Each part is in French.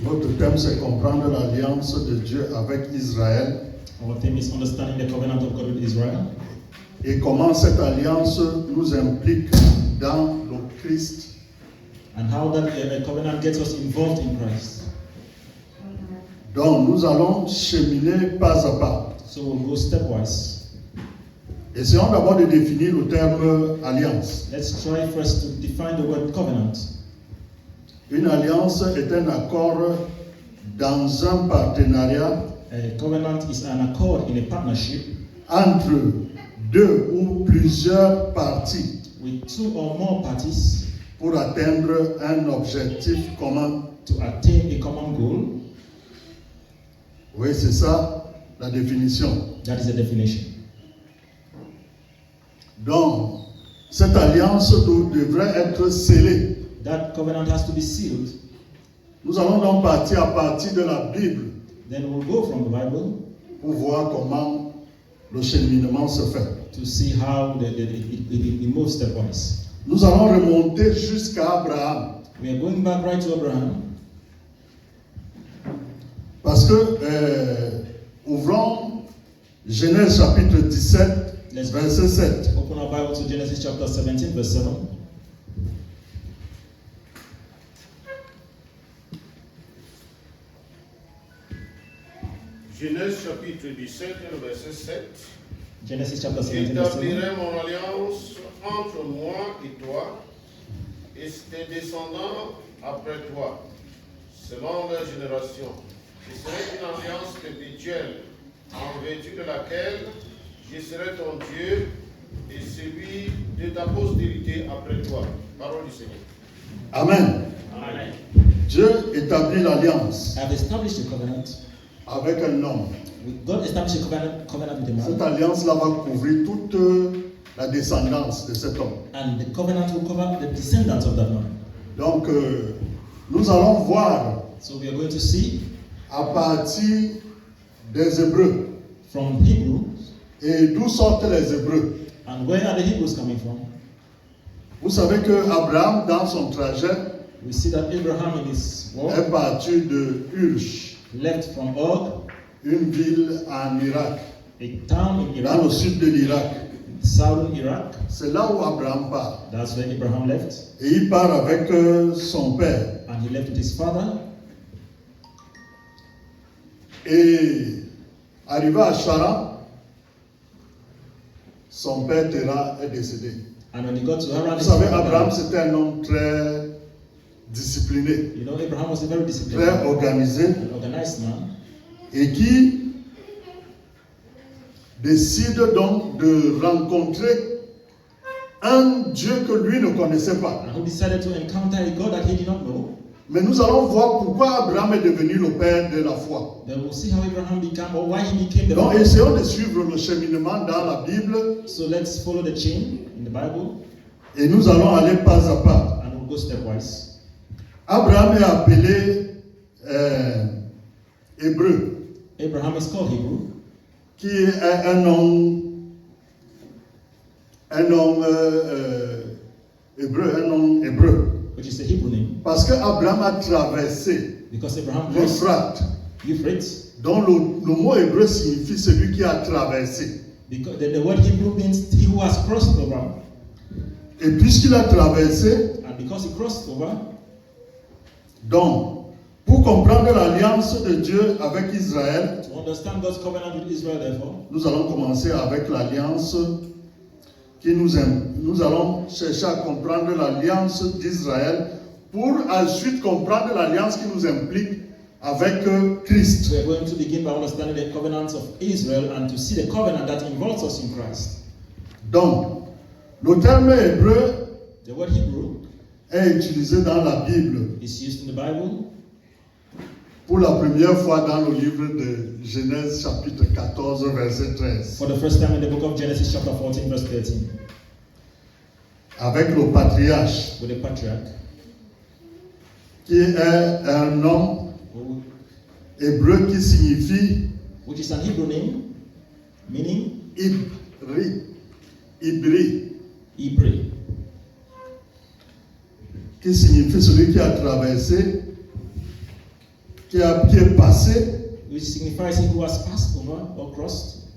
Notre thème, c'est comprendre l'alliance de Dieu avec Israël. Our theme is understanding the covenant of God with Israel. Et comment cette alliance nous implique dans le Christ. And how that covenant gets us involved in Christ. Donc, nous allons cheminer pas à pas. So we'll go stepwise. Essayons d'abord de définir le terme alliance. Let's try first to define the word covenant. Une alliance est un accord dans un partenariat A covenant is an accord in a partnership entre deux ou plusieurs parties with two or more parties pour atteindre un objectif commun. to attain a common goal. Oui, c'est ça la définition. That is the definition. Donc, cette alliance devrait être scellée. That covenant has to be sealed. Nous allons donc partir à partir de la Bible Then we'll go from the Bible pour voir comment le cheminement se fait. to see how it moves stepwise. Nous allons remonter jusqu'à Abraham. We are going back right to Abraham. Parce que, ouvrons Genèse chapitre 17, verset 7. Open our Bible to Genesis chapter 17, verse 7. Genèse chapitre 17, verset 7. Genesis chapter 17, verse 7. J'établirai mon alliance entre moi et toi, et tes descendants après toi, selon leur génération. Ce serait une alliance perpétuelle, en vertu de laquelle je serai ton Dieu et celui de ta postérité après toi. Parole du Seigneur. Amen. Amen. Dieu établit l'alliance I have established a covenant. avec un homme. God established a covenant with a Cette man. alliance-là va couvrir toute la descendance de cet homme. And the covenant will cover the descendants of that man. Donc, nous allons voir So we are going to see à partir des Hébreux. from Hebrew. Et d'où sortent les Hébreux? And where are the Hebrews coming from? Vous savez que Abraham, dans son trajet, We see that Abraham in his walk est parti de Ursh, left from Ur, une ville en Irak, a town in dans Iraq, le sud de l'Irak. southern Iraq. C'est là où Abraham part. That's where Abraham left. Et il part avec son père. And he left with his father. Et arrivé à Charan, son père Terah est décédé. And when he got to Haran, Vous his savez, father Abraham died. c'était un homme très discipliné, You know, Abraham was a very disciplined très man, organisé, an organized man, et qui décide donc de rencontrer un Dieu que lui ne connaissait pas. and who decided to encounter a God that he did not know. Mais nous allons voir pourquoi Abraham est devenu le père de la foi. Then we'll see how Abraham became, or why he became the Donc father. essayons de suivre le cheminement dans la Bible So let's follow the chain in the Bible, et nous allons aller pas à pas. and we'll go stepwise. Abraham est appelé Hébreu, Abraham is called Hebrew, qui est un homme hébreu. which is the Hebrew name, Parce que Abraham a traversé because Abraham crossed l'Euphrate, Euphrates. dont le mot hébreu signifie celui qui a traversé. Because the word Hebrew means he who has crossed over. Et puisqu'il a traversé, And because he crossed over, donc, pour comprendre l'alliance de Dieu avec Israël, to understand God's covenant with Israel, therefore, nous allons commencer avec l'alliance qui nous allons chercher à comprendre l'alliance d'Israël pour ensuite comprendre l'alliance qui nous implique avec Christ. we are going to begin by understanding the covenants of Israel and to see the covenant that involves us in Christ. Donc, le terme hébreu The word Hebrew est utilisé dans la Bible is used in the Bible pour la première fois dans le livre de Genèse chapitre 14 verset 13 for the first time in the book of Genesis chapter 14 verse 13 avec le patriarche with the patriarch qui est un homme hébreu qui signifie which is an Hebrew name meaning Ibri, Hebrew, qui signifie celui qui a traversé qui est passé. which signifies he who has passed over or crossed,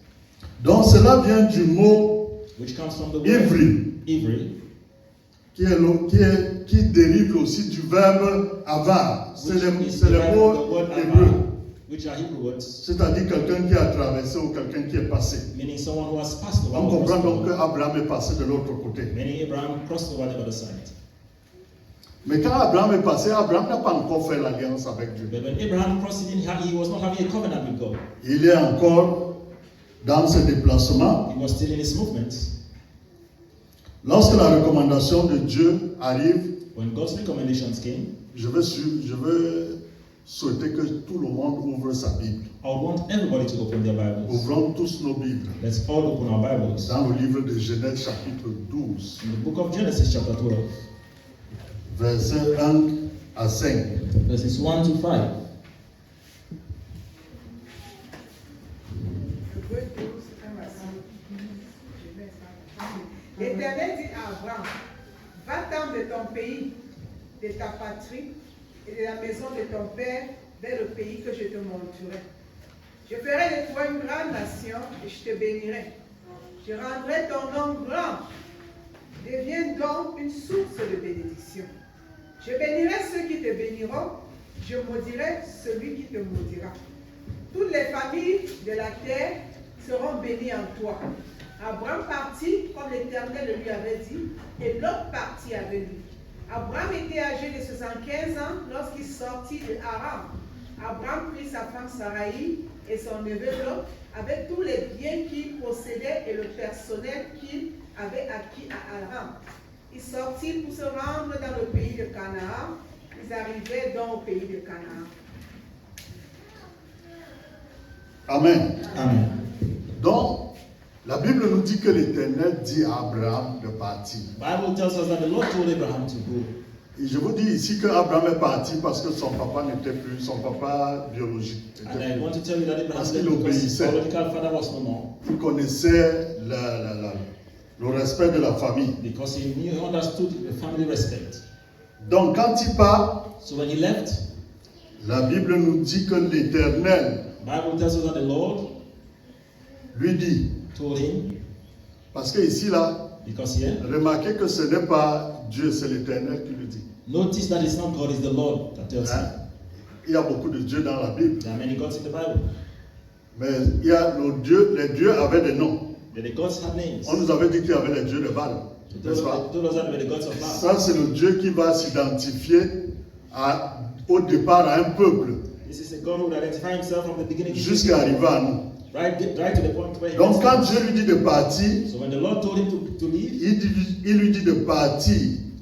Donc cela vient du mot which comes from the word ivri, ivri, qui dérive aussi du verbe avar. C'est which le is derived mot from the word hébreu. avar, which are Hebrew words, C'est-à-dire quelqu'un qui a traversé ou quelqu'un qui est passé. meaning someone who has passed over. On or comprend crossed donc over. qu'Abraham est passé de l'autre côté. Meaning Abraham crossed over the other side. Mais quand Abraham est passé, Abraham n'a pas encore fait l'alliance avec Dieu. But when Abraham crossed, he was not having a covenant with God. Il est encore dans ses déplacements. He was still in his movements. Lorsque la recommandation de Dieu arrive, When God's recommendations came, je veux souhaiter que tout le monde ouvre sa Bible. I would want everybody to open their Bibles. Ouvrons tous nos Bibles. Let's all open our Bibles. Dans le livre de Genèse chapitre 12, In the book of Genesis chapter 12, versets 1 à 5. verses 1 to 5. L'Éternel dit à Abraham, va-t'en de ton pays, de ta patrie et de la maison de ton père vers le pays que je te montrerai. Je ferai de toi une grande nation et je te bénirai. Je rendrai ton nom grand. Deviens donc une source de bénédiction. Je bénirai ceux qui te béniront, je maudirai celui qui te maudira. Toutes les familles de la terre seront bénies en toi. Abraham partit comme l'Éternel le lui avait dit, et Lot partit avec lui. Abraham était âgé de 75 ans lorsqu'il sortit de Haran. Abraham prit sa femme Sarai et son neveu Lot avec tous les biens qu'il possédait et le personnel qu'il avait acquis à Haran. Ils sortirent pour se rendre dans le pays de Canaan. Ils arrivaient donc au pays de Canaan. Amen. Amen. Donc, la Bible nous dit que l'Éternel dit à Abraham de partir. Bible tells us that the Lord told Abraham to go. Et je vous dis ici qu'Abraham est parti parce que son papa n'était plus, son papa biologique. And n'était I plus. want to tell you that Abraham Parce left qu'il because his obéissait. biological father was no more. Il connaissait le respect de la famille. Because he knew, he understood the family respect. Donc quand il part, So when he left, la Bible nous dit que l'Éternel Bible tells us that the Lord lui dit, told him, parce que ici là, because here, remarquez que ce n'est pas Dieu, c'est l'Éternel qui lui dit. notice that it's not God, it's the Lord that tells him. Hein? Il y a beaucoup de dieux dans la Bible, There are many gods in the Bible. mais il y a les dieux avaient des noms. But the gods have names. On nous avait dit qu'il y avait les dieux de Baal, He n'est-ce told pas? us that they were the gods of Baal. Ça, c'est le Dieu qui va s'identifier au départ à un peuple, This is a God who would identify himself from the beginning jusqu'à arriver à nous. right to the point where he Donc, gets quand to. Dieu lui dit de partir, So when the Lord told him to leave, il lui dit de partir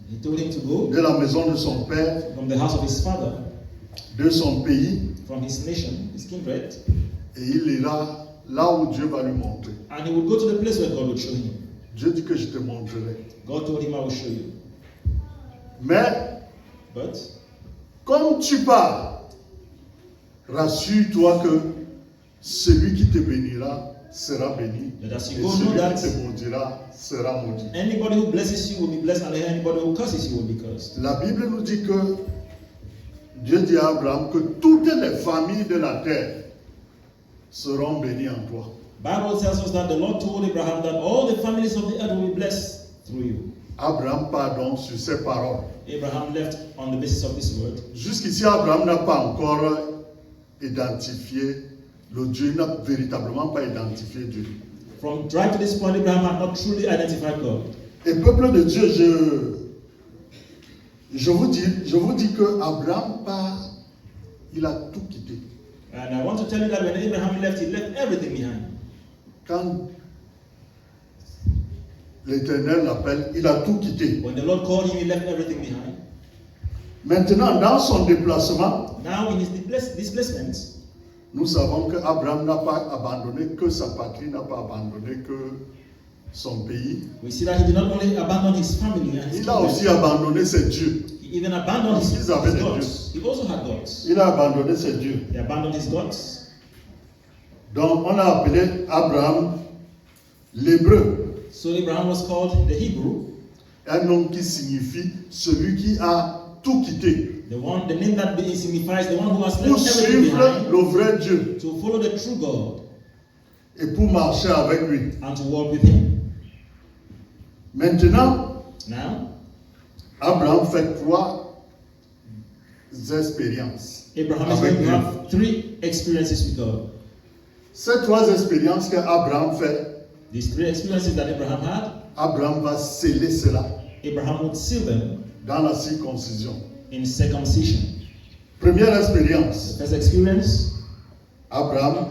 he told him to go de la maison de son père, from the house of his father, de son pays, from his nation, his kindred, et il ira là où Dieu va lui montrer. and he would go to the place where God would show him. Dieu dit que je te montrerai. God told him, I will show you. Mais, But comme tu pars, rassure-toi que celui qui te bénira sera béni. But as Et you go, celui know that qui te maudira sera maudit. anybody who blesses you will be blessed, and anybody who curses you will be cursed. La Bible nous dit que Dieu dit à Abraham que toutes les familles de la terre seront bénies en toi. Bible tells us that the Lord told Abraham that all the families of the earth will be blessed through you. Abraham part donc sur ces paroles. Abraham left on the basis of this word. Jusqu'ici, Abraham n'a pas encore identifié le Dieu, il n'a véritablement pas identifié Dieu. From right to this point, Abraham had not truly identified God. Et peuple de Dieu, je vous dis que Abraham part, il a tout quitté. And I want to tell you that when Abraham left, he left everything behind. Quand l'Éternel l'appelle, il a tout quitté. When the Lord called him, he left everything behind. Maintenant, dans son déplacement, Now in his displacement, nous savons qu'Abraham n'a pas abandonné que sa patrie, n'a pas abandonné que son pays. we see that he did not only abandon his family and his Il a kindred, aussi abandonné ses dieux. he even abandoned his Ils avaient des gods. He also had gods. Il a abandonné ses dieux. He abandoned his gods. Donc, on a appelé Abraham l'hébreu, So Abraham was called the Hebrew, un nom qui signifie celui qui a tout quitté. The name that signifies the one who has pour left everything suivre behind, le vrai Dieu to follow the true God et pour marcher avec lui. and to walk with Him. Maintenant, Now, Abraham fait 3 expériences Abraham is avec going to Dieu. have 3 experiences with God. Ces 3 expériences que Abraham fait, These 3 experiences that Abraham had, Abraham va sceller cela Abraham would seal them dans la circoncision. in circumcision. Première The expérience, first experience, Abraham,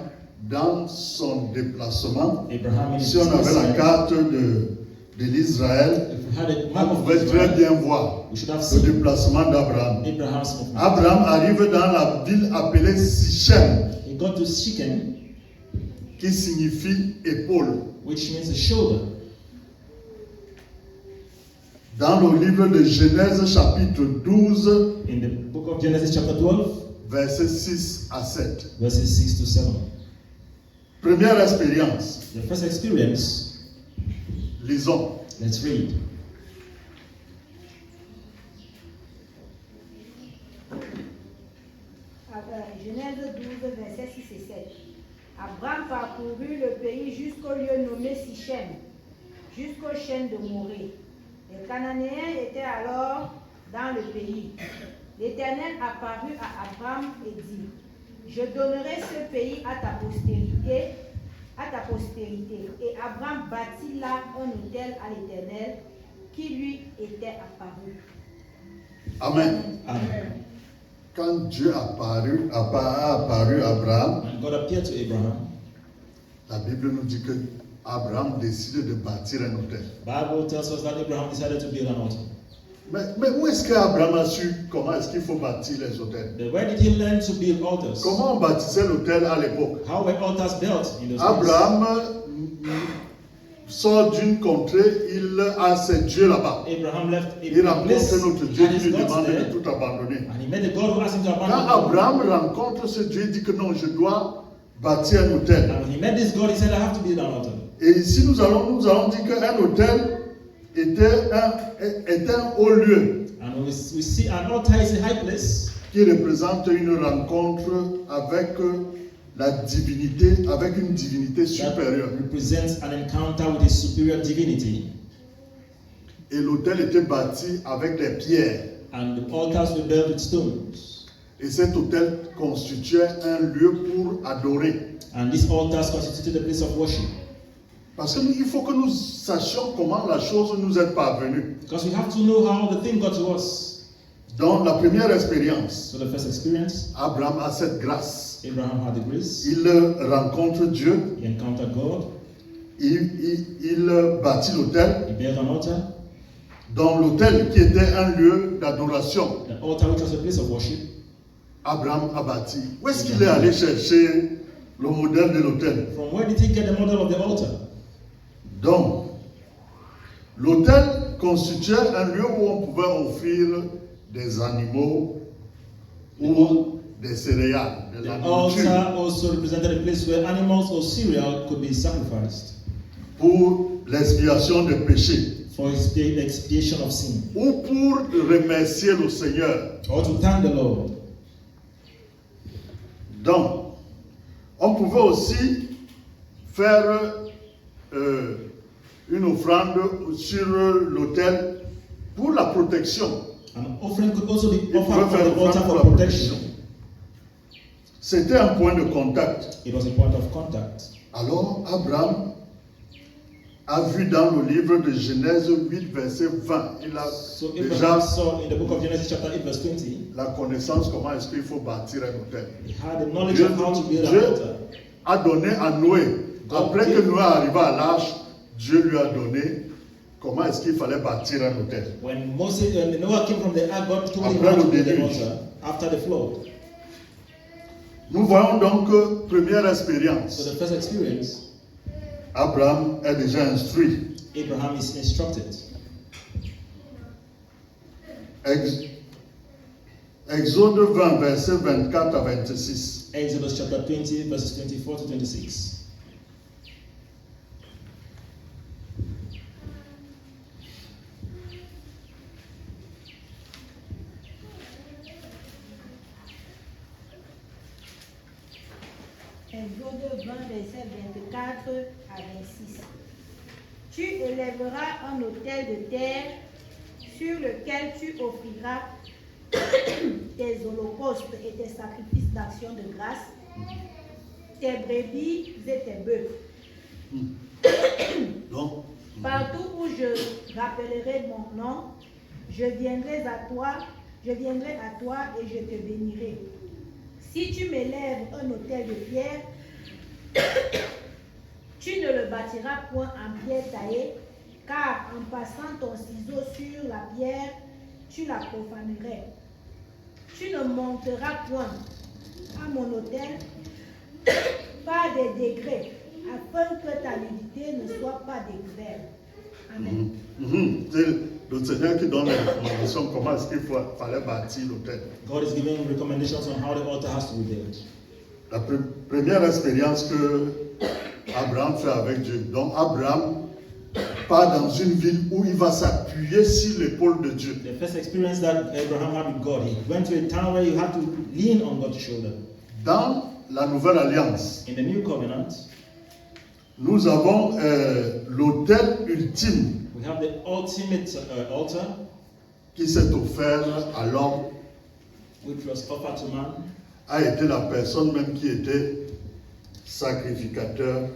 dans son déplacement, Abraham in si his on avait la business, carte de l'Israël, if we had a on map of pouvait très Israel, bien voir we should have le seen déplacement d'Abraham. Abraham's movement. Abraham arrive dans la ville appelée Sichem, He got to Shechem, qui signifie épaule. which means a shoulder. Dans le livre de Genèse chapitre 12, In the book of Genesis chapter 12, versets 6 à 7. verses 6 to 7. Première expérience, The first experience, lisons. let's read. Genèse 12, versets 6 et 7. Abraham parcourut le pays jusqu'au lieu nommé Sichem, jusqu'au chêne de Morée. Les Cananéens étaient alors dans le pays. L'Éternel apparut à Abraham et dit, je donnerai ce pays à ta postérité, Et Abraham bâtit là un autel à l'Éternel qui lui était apparu. Amen. Amen. Quand Dieu a apparu à Abraham, When God appeared to Abraham, la Bible nous dit que Abraham décide de bâtir un autel. the Bible tells us that Abraham decided to build an altar. Mais où est-ce qu'Abraham a su comment est-ce qu'il faut bâtir les hôtels? But where did he learn to build altars? Comment on bâtissait l'autel à l'époque? How were altars built in those days? Abraham sort d'une contrée, il a ses dieux là-bas. Abraham left Il a rencontre place notre Dieu and qui his lui gods demande de there, tout abandonner. and he met the God who asked him to Quand abandon the Abraham rencontre ce Dieu, il dit que non, je dois bâtir un hôtel. And when he met this God, he said, I have to build an altar. Et ici, nous allons dire qu'un hôtel était un haut lieu And we see an altar is a high place qui représente une rencontre avec la divinité, avec une divinité that supérieure. represents an encounter with a superior divinity. Et l'hôtel était bâti avec des pierres. And the altars were built with stones. Et cet hôtel constituait un lieu pour adorer. And these altars constituted a place of worship. Parce qu'il faut que nous sachions comment la chose nous est parvenue. Because we have to know how the thing got to us. Dans la première expérience, So the first experience, Abraham a cette grâce. Abraham had the grace. Il rencontre Dieu, He encountered God. il bâtit l'autel. He built an altar. Dans l'autel qui était un lieu d'adoration, The altar which was a place of worship. Abraham a bâti. Où est-ce qu'il est allé chercher le modèle de l'autel? From where did he get the model of the altar? Donc, l'autel constituait un lieu où on pouvait offrir des animaux ou des céréales, de The la nourriture, altar also represented a place where animals or cereal could be sacrificed pour l'expiation des péchés for the expiation of sin, ou pour remercier le Seigneur. or to thank the Lord. Donc, on pouvait aussi faire une offrande sur l'autel pour la protection. An offering could also be Il offered pouvait faire on the altar offrande pour for la protection. protection. C'était un point de contact. It was a point of contact. Alors, Abraham a vu dans le livre de Genèse 8, verset 20, il a So déjà Abraham saw in the book of Genesis chapter 8 verse 20, la connaissance comment est-ce qu'il faut bâtir un hôtel. he had the knowledge Dieu, of how to build an Dieu altar. a donné à Noé, après que Noé arriva à l'arche, Dieu lui a donné comment est-ce qu'il fallait bâtir un hôtel. When Noah came from the ark, God told him Après how le to build an déluge. altar after the flood. Nous voyons donc première So expérience. the first experience, Abraham est déjà instruit. Abraham is instructed. Exode 20, verset 24 à 26. Exodus chapter 20 verses 24 to 26. Exode 20, versets 24 à 26. Tu élèveras un autel de terre sur lequel tu offriras tes holocaustes et tes sacrifices d'action de grâce, tes brebis et tes bœufs. Donc, Partout où je rappellerai mon nom, je viendrai à toi et je te bénirai. Si tu m'élèves un autel de pierre, tu ne le bâtiras point en pierre taillée, car en passant ton ciseau sur la pierre, tu la profanerais. Tu ne monteras point à mon autel par des degrés, afin que ta nudité ne soit pas découverte. Amen. c'est le Seigneur qui donne les recommandations comment est-ce qu'il fallait bâtir l'autel. God is giving recommendations on how the altar has to be built. La première expérience que Abraham fait avec Dieu. Donc Abraham part dans une ville où il va s'appuyer sur l'épaule de Dieu. The first experience that Abraham had with God, he went to a town where you had to lean on God's shoulder. Dans la nouvelle alliance, In the new covenant, nous avons l'autel ultime we have the ultimate altar, qui s'est offert à l'homme, which was offered to man, a été la personne même qui était sacrificateur,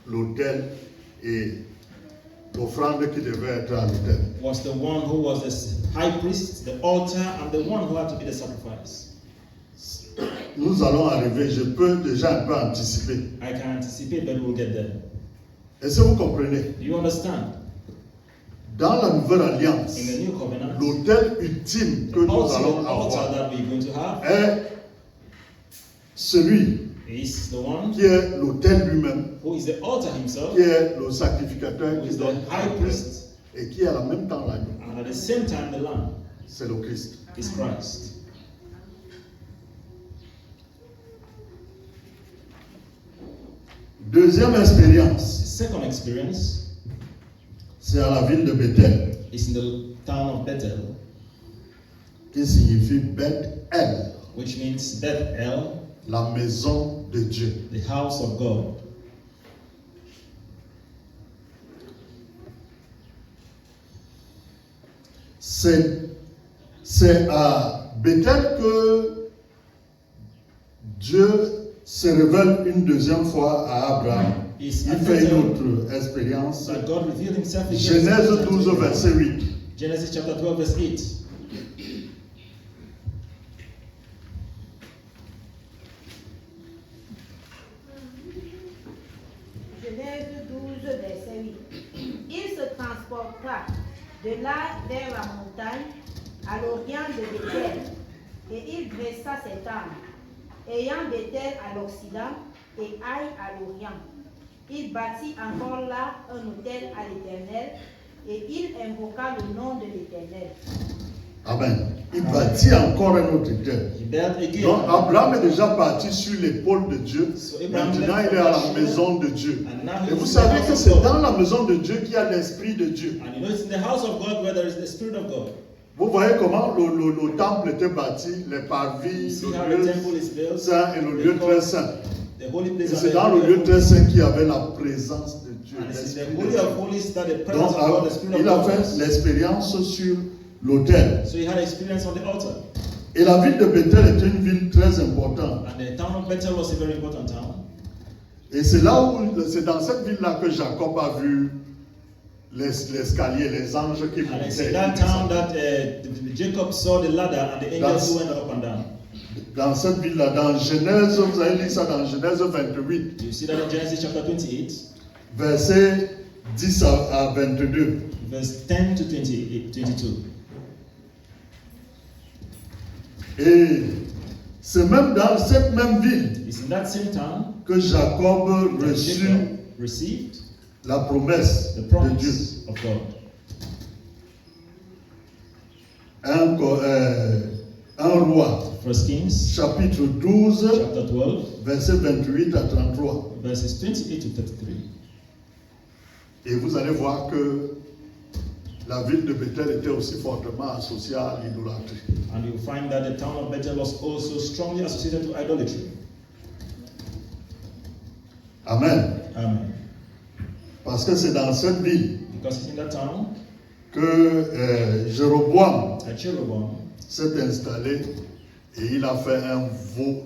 l'autel et l'offrande qui devait être à l'autel. was the one who was the high priest, the altar, and the one who had to be the sacrifice. Nous allons arriver, je peux déjà un peu anticiper. I can anticipate that we'll get there. Est-ce que vous comprenez? Do you understand? Dans la nouvelle alliance, In the new covenant, l'autel ultime que the nous allons ultimate altar avoir that we're going to have est celui is the one qui est l'autel lui-même, who is the altar himself, qui est le sacrificateur who qui is the donne high priest, et qui est en même temps l'agneau. and at the same time the Lamb C'est le Christ. is Christ. Deuxième The expérience, second experience c'est à la ville de Bethel, is in the town of Bethel, qui signifie Beth-El, which means Bethel, la maison de Dieu. the house of God. C'est à Bethel que Dieu se révèle une deuxième fois à Abraham. Il It's at fait une Bethel autre expérience. that God revealed himself again. Genèse 12, verset 8. Genesis chapter 12, verse 8. Genèse 12, verset 8. Il se transporta de là vers la montagne, à l'orient de Bethel, et il dressa ses armes, ayant Bethel à l'occident et Aï à l'orient. Il bâtit encore là un autel à l'Éternel, et il invoqua le nom de l'Éternel. Amen. Il bâtit encore un autre autel. He built again. Donc Abraham est déjà parti sur l'épaule de Dieu. So Abraham Maintenant left il est à la from the maison de Dieu. And now Et he's vous in the savez house que of c'est God. dans la maison de Dieu qu'il y a l'Esprit de Dieu. And you know it's in the house of God where there is the Spirit of God. Vous voyez comment le temple était bâti, les parvis, You see le how the lieu temple is built, saint et le lieu très saint. the holy Et place, and c'est the dans le holy lieu of très holies. saint qu'il y avait la présence de Dieu. And it's in l'Esprit the de holy Dieu. of holies that the presence Donc of God, the Spirit of il a God fait was. l'expérience sur l'autel. So he had experience on the altar. Et la ville de Bethel est une ville très importante. And the town of Bethel was a very important town. Et c'est là où, c'est dans cette ville-là que Jacob a vu l'escalier, les anges qui And it's montaient. in that town that Jacob saw the ladder and the angels who went up and down. Dans cette ville-là, dans Genèse, vous avez lu ça dans Genèse 28, You see that in Genesis chapter 28, versets 10 à 22. verse 10 to 22. Et c'est même dans cette même ville It's in that same town que Jacob that reçut Jacob received la promesse the de Dieu. promise of God. 1 Roi, 1 Kings chapitre 12, chapter 12, versets 28 à 33. verses 28 to 33. Et vous allez voir que la ville de Bethel était aussi fortement associée à l'idolâtrie. And you find that the town of Bethel was also strongly associated to idolatry. Amen. Amen. Parce que c'est dans cette ville Because it's in that town que Jéroboam that Jeroboam s'est installé et il a fait un veau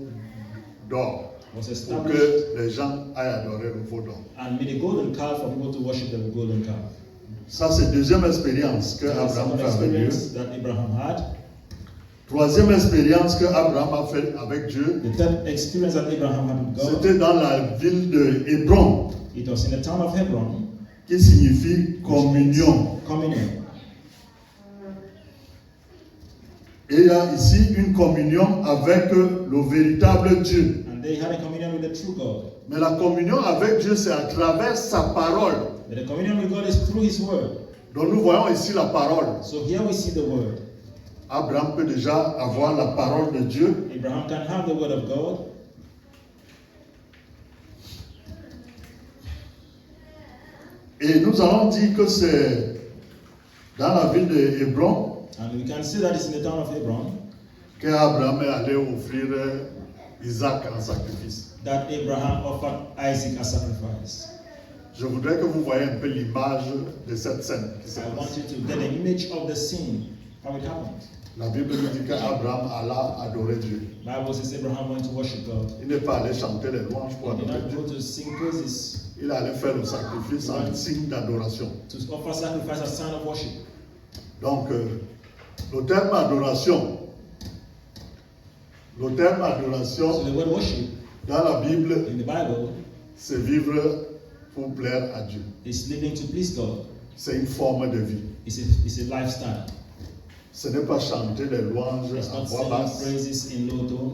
d'or was pour established que les gens aillent adorer le veau d'or. and made a golden calf for people to worship the golden calf. Ça, c'est la deuxième expérience que That's Abraham one fait avec Dieu. experience that Abraham had. Troisième expérience que Abraham a fait avec Dieu, The third experience that Abraham had with God, c'était dans la ville de Hébron, it was in the town of Hebron, qui signifie communion. communion. Et il y a ici une communion avec le véritable Dieu. And they had a communion with the true God. Mais la communion avec Dieu, c'est à travers sa parole. But the communion with God is through His Word. Donc nous voyons ici la parole. So here we see the Word. Abraham peut déjà avoir la parole de Dieu. Abraham can have the Word of God. Et nous allons dire que c'est dans la ville de Hébron And we can see that it's in the town of Hebron qu'Abraham est allé offrir Isaac en sacrifice. that Abraham offered Isaac as sacrifice. Je voudrais que vous voyez un peu l'image de cette scène qui s'est I want passée. you to get an image of the scene, how it happened. La Bible nous dit qu'Abraham alla adorer Dieu. Bible says Abraham went to worship God. Il n'est pas allé chanter les louanges pour He did adorer not Dieu. go to sing praises, Il allait faire le sacrifice en signe d'adoration. to offer sacrifice as sign of worship. Donc, le terme adoration, So the word worship dans la Bible, in the Bible c'est vivre pour plaire à Dieu. is living to please God. C'est une forme de vie. It's a lifestyle. Ce n'est pas chanter les louanges It's à not voix singing basse praises in low tone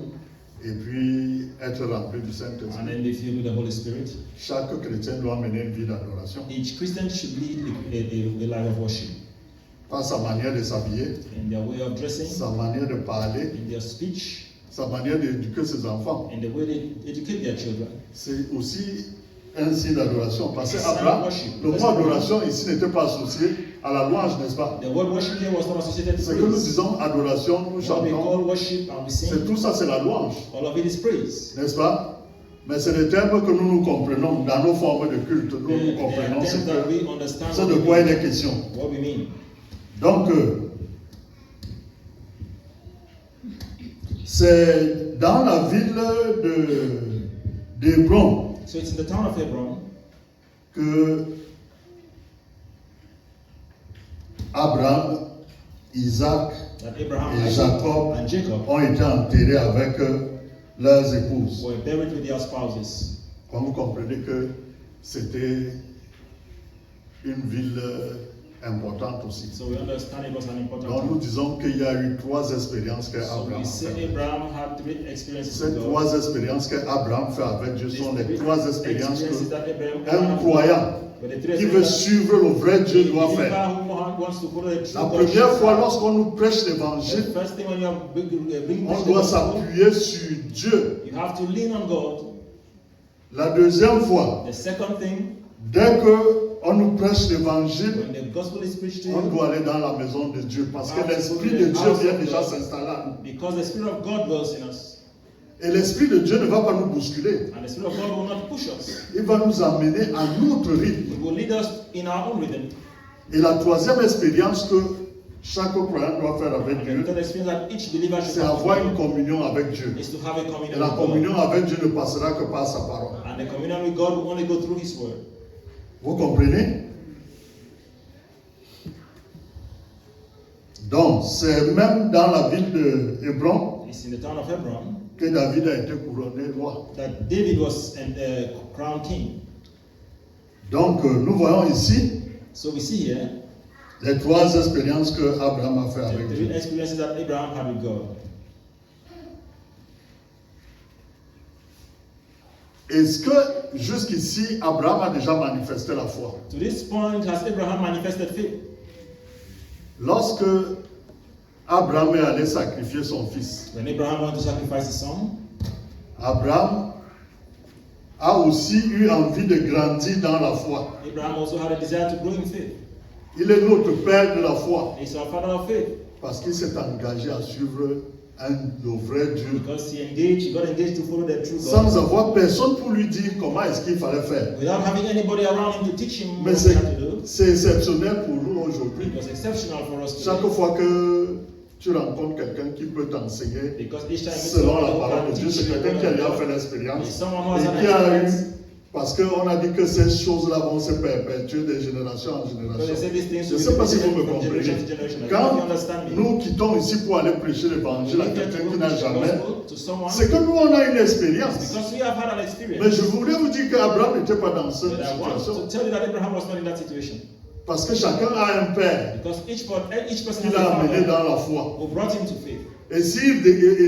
et puis être rempli du and Saint-Esprit. then be filled with the Holy Spirit. Chaque chrétien doit mener une vie d'adoration. Each Christian should lead a life of worship Par sa manière de s'habiller, in their way of dressing, sa manière de parler, in their speech, sa manière d'éduquer ses enfants. in the way they educate their children. C'est aussi un signe d'adoration. Parce que It's a sign of Abraham, worship. le mot adoration ici n'était pas associé à la louange, n'est-ce pas? The word worship here was not associated to Ce que nous praise. disons adoration, nous What we call chantons, worship and we c'est sing, tout ça, c'est la louange, all of it is praise. n'est-ce pas? Mais c'est des termes que nous comprenons dans nos formes de culte. Nous There are comprenons things that ce we understand de quoi il est question. what we mean. Donc, c'est dans la ville d'Hébron So it's in the town of Hebron que Abraham, Isaac that Abraham, et Isaac, Jacob and Jacob ont été enterrés avec leurs épouses. were buried with their spouses. Comme vous comprenez que c'était une ville importante aussi. So we understand it was an important Donc nous town. disons qu'il y a eu trois expériences que So Abraham we a say fait. Abraham had three experiences Ces with God. trois expériences que Abraham fait avec Dieu sont les trois expériences Experiences that qu'un croyant but the three qui veut experiences suivre le vrai Dieu that doit the faire. believer who wants to follow the true La God première should fois, have. lorsqu'on nous prêche The l'évangile, first thing when you are bring on the doit gospel, s'appuyer sur Dieu. you have to lean on God. La deuxième fois, The second thing, dès qu'on nous prêche l'évangile, when the gospel is preached to on you, doit aller dans la maison de Dieu parce que l'Esprit de Dieu vient déjà s'installer à nous. because the Spirit of God dwells in us, Et l'Esprit de Dieu ne va pas nous bousculer. and the Spirit of God will not push us. Il va nous amener à notre rythme. It will lead us in our own rhythm. Et la troisième expérience que chaque croyant doit faire avec And the Dieu, third experience that each believer should c'est have avoir une communion avec Dieu. is to have a Et communion la with God. communion avec Dieu ne passera que par sa parole. And the communion with God will only go through His Word. Vous comprenez? Donc, c'est même dans la ville de Hébron It's in the town of Hebron que David a été couronné roi. that David was crowned king. Donc, nous voyons ici So we see here les trois expériences que Abraham a fait the avec three Dieu. experiences that Abraham had with God. Est-ce que jusqu'ici, Abraham a déjà manifesté la foi? To this point, has Abraham manifested faith? Lorsque Abraham est allé sacrifier son fils, When Abraham went to sacrifice his son, Abraham a aussi eu envie de grandir dans la foi. Abraham also had a desire to grow in faith. Il est notre père de la foi He's our father of faith parce qu'il s'est engagé à suivre le vrai Dieu, Because he got engaged to follow the true God. sans avoir personne pour lui dire comment est-ce qu'il fallait faire. Without having anybody around him to teach him Mais what he had to do. c'est exceptionnel pour nous aujourd'hui. It was exceptional for us Chaque today. fois que tu rencontres quelqu'un qui peut t'enseigner Because each time selon la parole de Dieu, c'est quelqu'un qui a déjà fait It's l'expérience someone who has an et qui a eu, experience. parce qu'on a dit que ces choses-là vont se perpétuer de génération en Because they génération. say these things Je ne will sais pas be si vous me from generation comprenez. to generation. I don't know if Quand you understand me. nous quittons ici pour aller prêcher l'évangile à We get quelqu'un to qui go n'a preach the jamais, gospel to someone c'est que nous on a une expérience. because we have had an Mais experience. je voulais vous dire qu'Abraham n'était pas dans cette But I want situation. to tell you that Abraham was not in that situation. Parce que chacun a un père Because each person qui has l'a a amené father dans la foi. who brought him to faith. Et s'il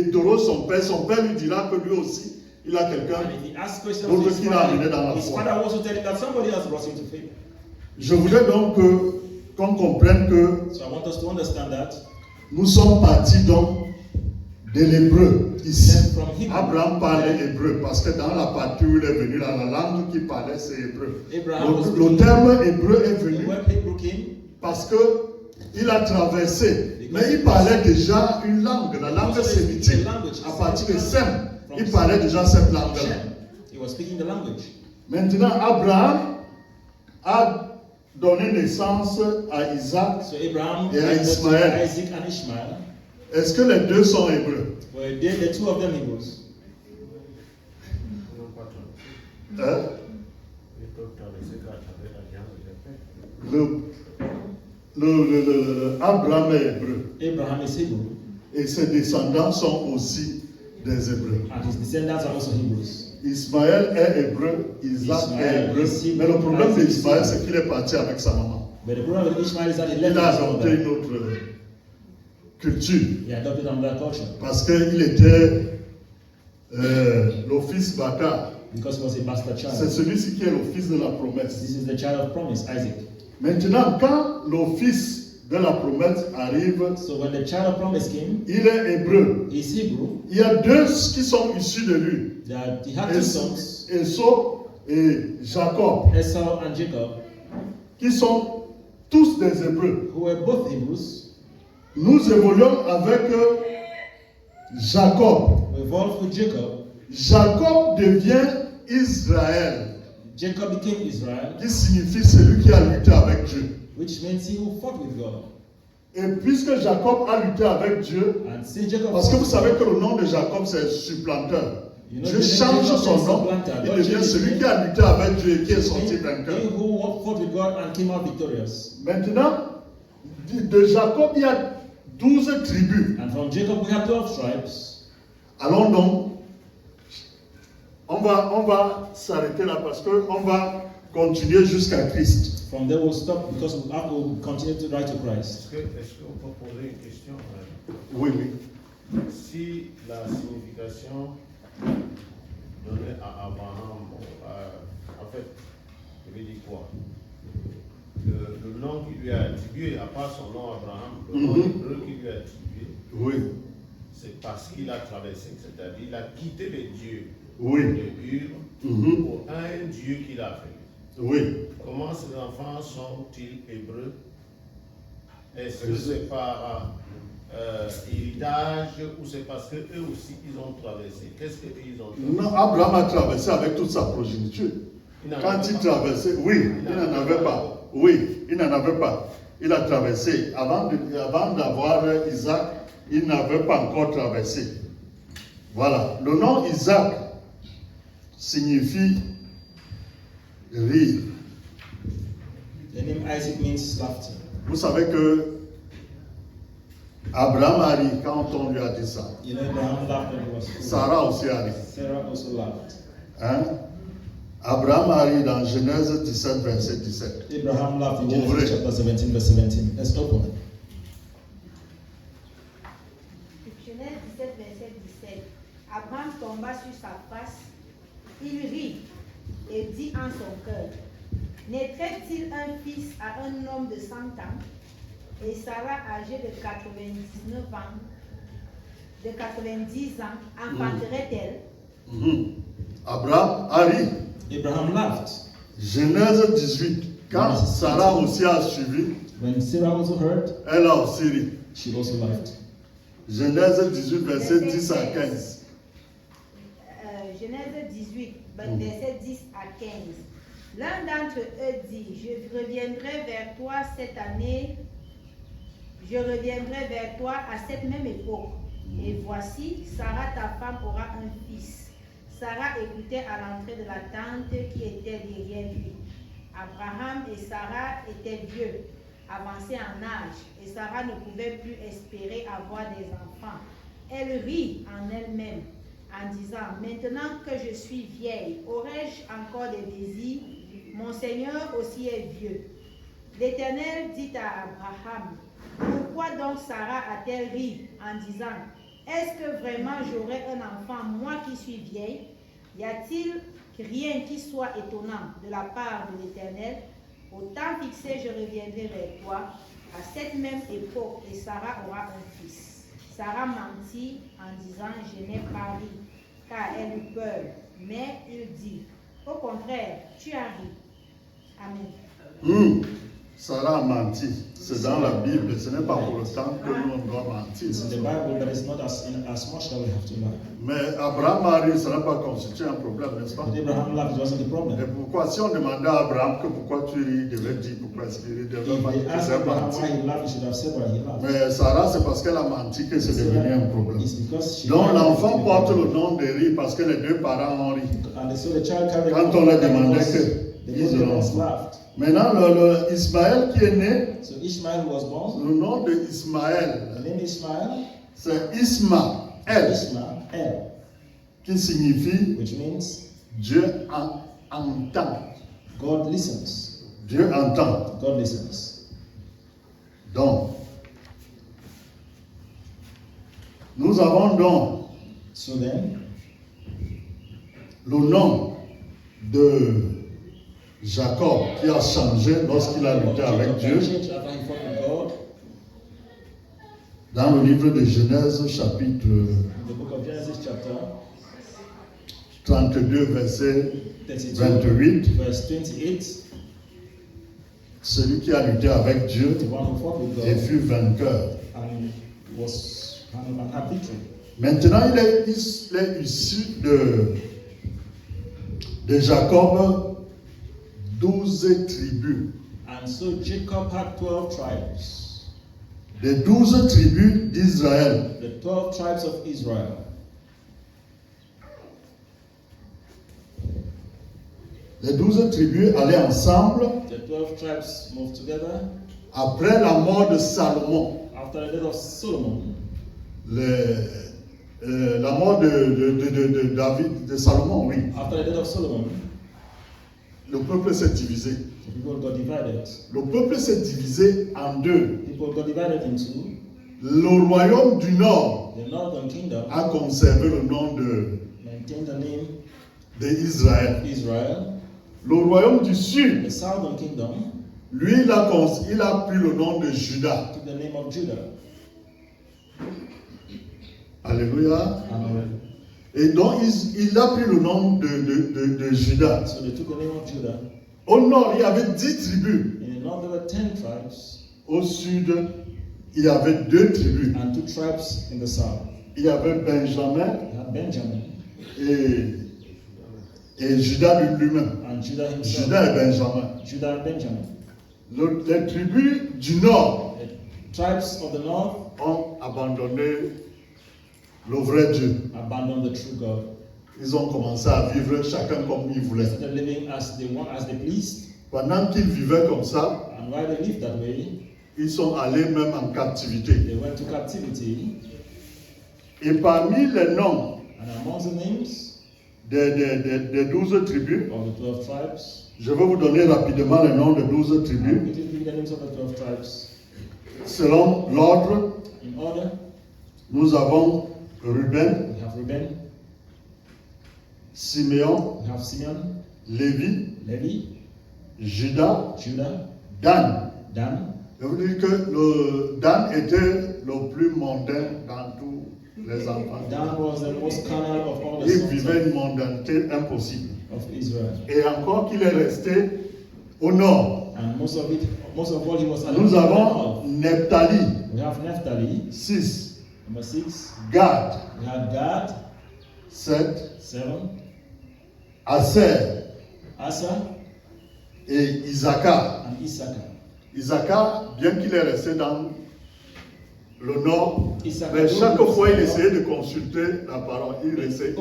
interroge son père lui dira que lui aussi, il a quelqu'un. And if he asks questions Donc, to his qui l'a amené dans la father, his foi. father will also tell him that somebody else brought him to faith. Je voudrais donc qu'on comprenne que So I want us to understand that. nous sommes partis donc de l'hébreu ici. Then from Hebrew, Abraham parlait hébreu parce que dans la partie où il est venu, dans la langue qu'il parlait, c'est hébreu. Abraham was Donc, speaking- le terme hébreu est The venu word Hebrew came parce que il a traversé, mais il parlait déjà une langue, la langue sémitique. À partir de Sem, il parlait déjà cette langue-là. Shem. He was speaking the language. Maintenant, Abraham a donné naissance à Isaac. So Abraham Et à gave birth to Ismaël. Isaac and Ishmael. Est-ce que les deux sont hébreux? Were they the two of them Hebrews? Non, pas trop. Hein? Ils peuvent traverser grâce à l'alliance de paix. Abraham est hébreu. Abraham is Hebrew, Et ses descendants sont aussi des hébreux. and his descendants are also Hebrews. Ismaël est hébreu, Isaac est Ismaël hébreu. is Hebrew. Mais le problème Isaac is d'Ismaël, Hebrew. c'est qu'il est parti avec sa maman. But the problem with Ishmael is that he Il left a his adopté mother. une autre culture. He adopted another culture Parce qu'il était le fils Bakar. because he was a bastard C'est child. celui-ci qui est le fils de la promesse. This is the child of promise, Isaac. Maintenant, quand le fils de la promesse arrive, So when the child of promise came, il est hébreu. he's Hebrew. Il y a deux qui sont issus de lui. That he had two sons, Esau et Jacob, Esau and Jacob, qui sont tous des hébreux. who were both Hebrews. Nous évoluons avec Jacob. We evolved with Jacob. Jacob devient Israël, Jacob became Israel, qui signifie celui qui a lutté avec Dieu. which means he who fought with God. Et puisque Jacob a lutté avec Dieu, And since Jacob parce que vous fought, savez que le nom de Jacob c'est supplanteur. You know, Dieu the name change Jacob son is nom, supplanter. il God devient changes celui his qui a lutté avec Dieu et qui est sorti he vainqueur. who fought with God and came out victorious. Maintenant, de Jacob, il y a 12 tribus. And from Jacob we have 12 tribes. Allons donc, on va s'arrêter là parce qu'on va continuer jusqu'à Christ. From there we'll stop because we have to continue to write to Christ. Est-ce qu'on peut poser une question? Oui, oui. Si la signification donnée à Abraham, en fait, je vais dire quoi? Le nom qui lui a attribué, à part son nom Abraham, le nom hébreu qui lui a attribué, Oui, c'est parce qu'il a traversé, c'est-à-dire il a quitté les dieux oui, de Ur Mhm. pour un Dieu qu'il a fait. oui. Comment ces enfants sont-ils hébreux? Est-ce que c'est par héritage ou c'est parce qu'eux aussi ils ont traversé? Qu'est-ce qu'ils ont traversé? Non, Abraham a traversé avec toute sa progéniture. Il n'en Quand avait il pas. traversait, oui, il n'en avait pas. Oui, il n'en avait pas. Il a traversé. Avant d'avoir Isaac, il n'avait pas encore traversé. Voilà. Le nom Isaac signifie rire. The name Isaac means laughter. Vous savez que Abraham a ri quand on lui a dit ça. You know, Abraham laughed when he was full. Sarah aussi a ri. Sarah also laughed. Hein? Abraham a ri dans Genèse 17, verset 17. Abraham laughed in Ouvrez. Genesis chapter 17, verse 17. Let's open it. Genèse 17, verset 17. Abraham tomba sur sa face, il rit et dit en son cœur, naîtrait-il un fils à un homme de 100 ans? Et Sarah, âgée de 99 ans, de 90 ans, enfanterait-elle? Abraham a ri. Abraham laughed. Genèse 18. Quand Sarah aussi a suivi, When Sarah also heard, elle a aussi ri. she also laughed. Genèse 18, verset 10 à 15. Genèse 18, verset 10 à 15. L'un d'entre eux dit, je reviendrai vers toi cette année, je reviendrai vers toi à cette même époque. Et voici, Sarah, ta femme, aura un fils. Sarah écoutait à l'entrée de la tente qui était derrière lui. Abraham et Sarah étaient vieux, avancés en âge, et Sarah ne pouvait plus espérer avoir des enfants. Elle rit en elle-même, en disant, maintenant que je suis vieille, aurai-je encore des désirs? Mon Seigneur aussi est vieux. L'Éternel dit à Abraham, pourquoi donc Sarah a-t-elle ri en disant, est-ce que vraiment j'aurai un enfant, moi qui suis vieille? Y a-t-il rien qui soit étonnant de la part de l'Éternel? Au temps fixé, je reviendrai vers toi à cette même époque et Sarah aura un fils. Sarah mentit en disant, je n'ai pas ri, car elle eut peur. Mais il dit, au contraire, tu as ri. Amen. Sarah a menti. C'est dans la Bible. Ce n'est pas pour le temps que nous on doit mentir. It's in the Bible, but it's not as much that we have to lie. Mais Abraham a ri, ça n'a pas constitué un problème, n'est-ce pas? But Abraham laughed, it wasn't the Et problem. pourquoi, si on demandait à Abraham que pourquoi tu ris, il devait dire pourquoi est-ce qu'il rit, il devait If pas dire they que asked c'est Abraham menti. why he laughed, he should have said why he laughed. Mais Sarah, c'est parce qu'elle a menti que c'est devenu un problème. It's because she Donc lied l'enfant that porte it le became a nom de rire parce que les deux parents ont ri. problem. And so the child carried Quand on leur demandait because que the ils both auront parents enfant. laughed. Maintenant, le Ismaël qui est né, So Ishmael was born. le nom de The Ismaël, name Ishmael, c'est Ismaël, Ishmael, qui signifie which means Dieu entend. God listens. Dieu entend. God listens. Donc, nous avons donc So then, le nom de Jacob qui a changé lorsqu'il a lutté avec Dieu changed after he fought with God. dans le livre de Genèse chapitre In the book of Genesis, chapter 32 verset 32, 28. verse 28, Celui qui a lutté avec Dieu the one who fought with et God fut vainqueur. and had victory. Maintenant, il est issu de Jacob 12 tribus. And so Jacob had 12 tribes, Des 12 tribus d'Israël. the 12 tribes of Israel. Les 12 tribus allaient ensemble The 12 tribes moved together après la mort de Salomon. after the death of Solomon. La mort de David, de Salomon, oui. After the death of Solomon, Le peuple s'est divisé. the people got divided. Le peuple s'est divisé en deux. People got divided into Le royaume du Nord the northern kingdom, a conservé le nom maintained the name d'Israël. Israel. Le royaume du Sud, The southern kingdom lui, il a pris le nom de Juda. took the name of Judah. Alléluia. Amen. Et donc, il a pris le nom de Juda. So they took the name of Judah. Au nord, il y avait 10 tribus. In the north there were 10 tribes Au sud, il y avait 2 tribus. and 2 tribes in the south. Il y avait Benjamin You had Benjamin et Juda lui-même. and Judah himself. Juda et Benjamin. Judah and Benjamin. Les tribus du nord The tribes of the north ont abandonné le vrai Dieu. abandoned the true God. Ils ont commencé à vivre chacun comme ils voulaient. They're living as they want, as they pleased. Pendant qu'ils vivaient comme ça, And while they lived that way, ils sont allés même en captivité. they went to captivity. Et parmi les noms And amongst the names des 12 tribus, of the 12 tribes, je vais vous donner rapidement les noms des 12 I'll tribus. quickly give you the names of the 12 tribes. Selon l'ordre, In order, nous avons Ruben, we have Reuben, Siméon, we have Simeon, Lévi, Levi, Judas, Judah, Dan. Dan. Je vous dis que le Dan était le plus mondain dans tous les enfants. Dan was the most carnal of all the Il sons vivait une mondanité impossible. of Israel. Et encore qu'il est resté au nord. And most of all he was at Nous the avons north. Nephtali, We have Naphtali, 6. Number 6, Gad, we had Gad. 7, 7, Aser Asa, et Issachar. and Issachar. Issachar, bien qu'il est resté dans le nord, Issachar mais chaque was fois il the essayait de consulter la parole. Il cherchait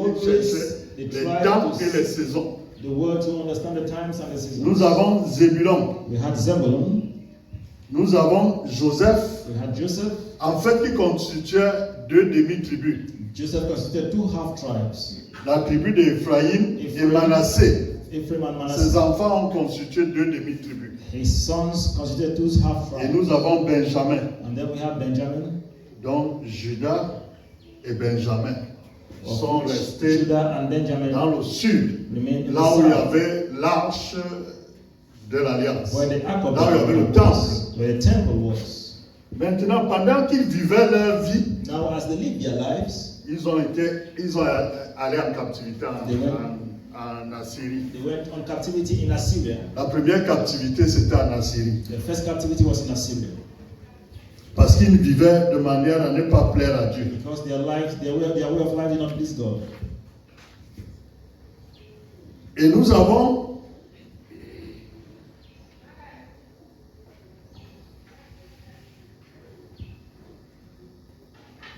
they les tried temps to et les saisons. the word to understand the times and the seasons. Nous avons Zébulon, We had Zebulun, nous avons Joseph, we had Joseph. en fait qui constituait 2 demi-tribus. Joseph constituted 2 half-tribes, La tribu d'Éphraïm et Ephraim. Manassé. Ephraim and Ses Manasseh. enfants ont constitué 2 demi-tribus. His sons constituted 2 Et half-tribes. nous avons Benjamin, And then we have Benjamin, dont Judas et Benjamin sont restés Judah and Benjamin dans le sud, remain in là où il y the south, avait l'arche de l'Alliance, where the ark of là où il y avait le the temple. was, where the temple was. Maintenant, pendant qu'ils vivaient leur vie, Now, as they live their lives, ils ont allé en captivité en Assyrie. they went on captivity in Assyria. La première captivité, c'était en Assyrie. The first captivity was in Assyria. Parce qu'ils vivaient de manière à ne pas plaire à Dieu. Because their way of life did not please God. Et nous avons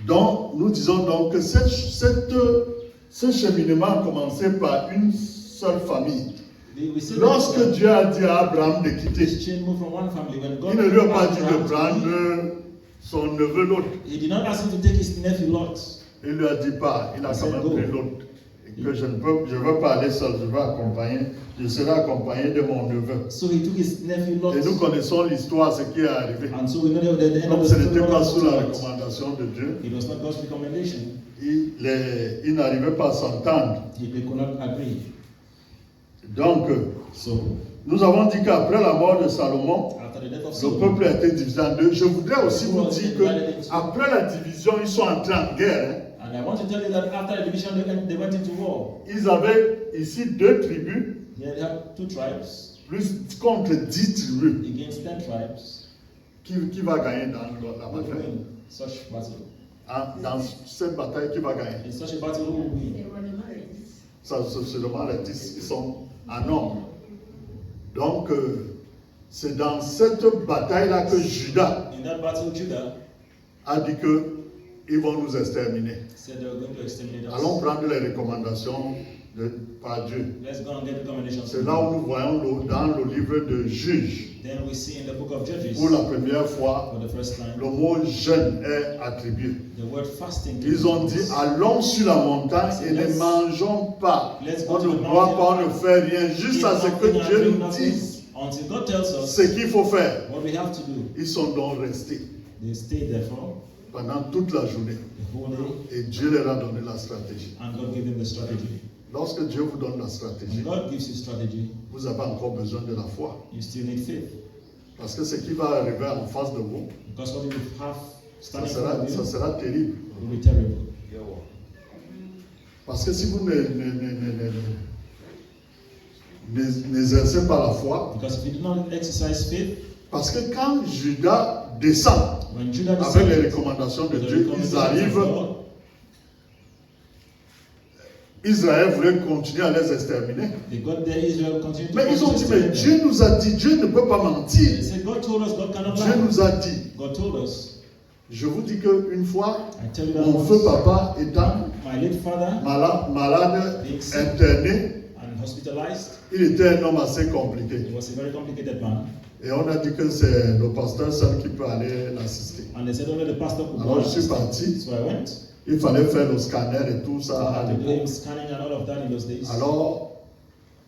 donc, nous disons donc que ce cheminement a commencé par une seule famille. We say Lorsque that Dieu a dit à Abraham de this quitter, chain moved from one family. When God il ne lui a pas asked dit Abraham de to prendre leave, son neveu l'autre. he did not ask him to take his nephew Lot. Il lui a dit pas, il a quand même pris l'autre. Et que je ne veux pas aller seul, je serai accompagné de mon neveu. So he took his nephew Lot. Et nous connaissons l'histoire, ce qui est arrivé. And so we know that the end Comme of ce the n'était pas sous la story, recommandation de Dieu, it was not God's recommendation. il n'arrivait pas à s'entendre. They could not agree. Donc, So nous avons dit qu'après la mort de Salomon, after the death of le Solomon, peuple a été divisé en deux. Je voudrais aussi vous dire qu'après la division, ils sont entrés en guerre. and I want to tell you that after the division, they went into war. Ils avaient ici 2 tribus, They had 2 tribes plus contre 10 tribus. against 10 tribes. Qui va gagner dans la Who will bataille? win such battle? Dans cette bataille, qui va gagner? In such a battle, who will win? Ça, c'est seulement les 10 qui sont en nombre. Donc, c'est dans cette bataille-là que Judas In that battle, Judah a dit qu'ils vont nous exterminer. said they were going to exterminate us. Allons prendre les recommandations par Dieu. Let's go and get recommendations. C'est là où nous voyons dans le livre de Juges, Then we see in the book of Judges, pour la première fois, for the first time, le mot jeûne est attribué. the word fasting. Ils ont dit, allons sur la montagne et ne mangeons pas. Let's go On to ne the boit mountain. pas, on ne fait rien, juste à ce que Eat nothing and Dieu drink nous nothing dise until God tells us ce qu'il faut faire. what we have to do. Ils sont donc restés They stayed therefore pendant toute la journée the whole day, et Dieu leur a donné la stratégie. and God gave them the strategy. Lorsque Dieu vous donne la stratégie, When God gives you strategy, vous avez encore besoin de la foi. you still need faith. Parce que ce qui va arriver en face de vous, Because what you have ça standing in front of you sera terrible. will be terrible. Parce que si vous n'exercez pas la foi, Because if you do not exercise faith, parce que quand Judas descend when Judah avec les decided recommandations de with the Dieu, ils recommendations of arrivent. God, Israël voulait continuer à les exterminer. they got there, Israel continued to Mais ils ont dit, mais exterminate Dieu them. nous a dit, Dieu ne peut pas They mentir. said, God told us, God cannot Dieu lie. nous a dit. God told us. Je vous dis qu'une fois, I tell you that mon feu once, papa étant my late father, malade, interné, and hospitalized, il était un homme assez compliqué. he was a very complicated man. Et on a dit que c'est le pasteur seul qui peut aller l'assister. And they said only the pastor could go. Alors and je suis assist him. parti. So I went. Il fallait faire le scanner et tout I ça à had to do him l'époque. scanning and all of that in those days. Alors,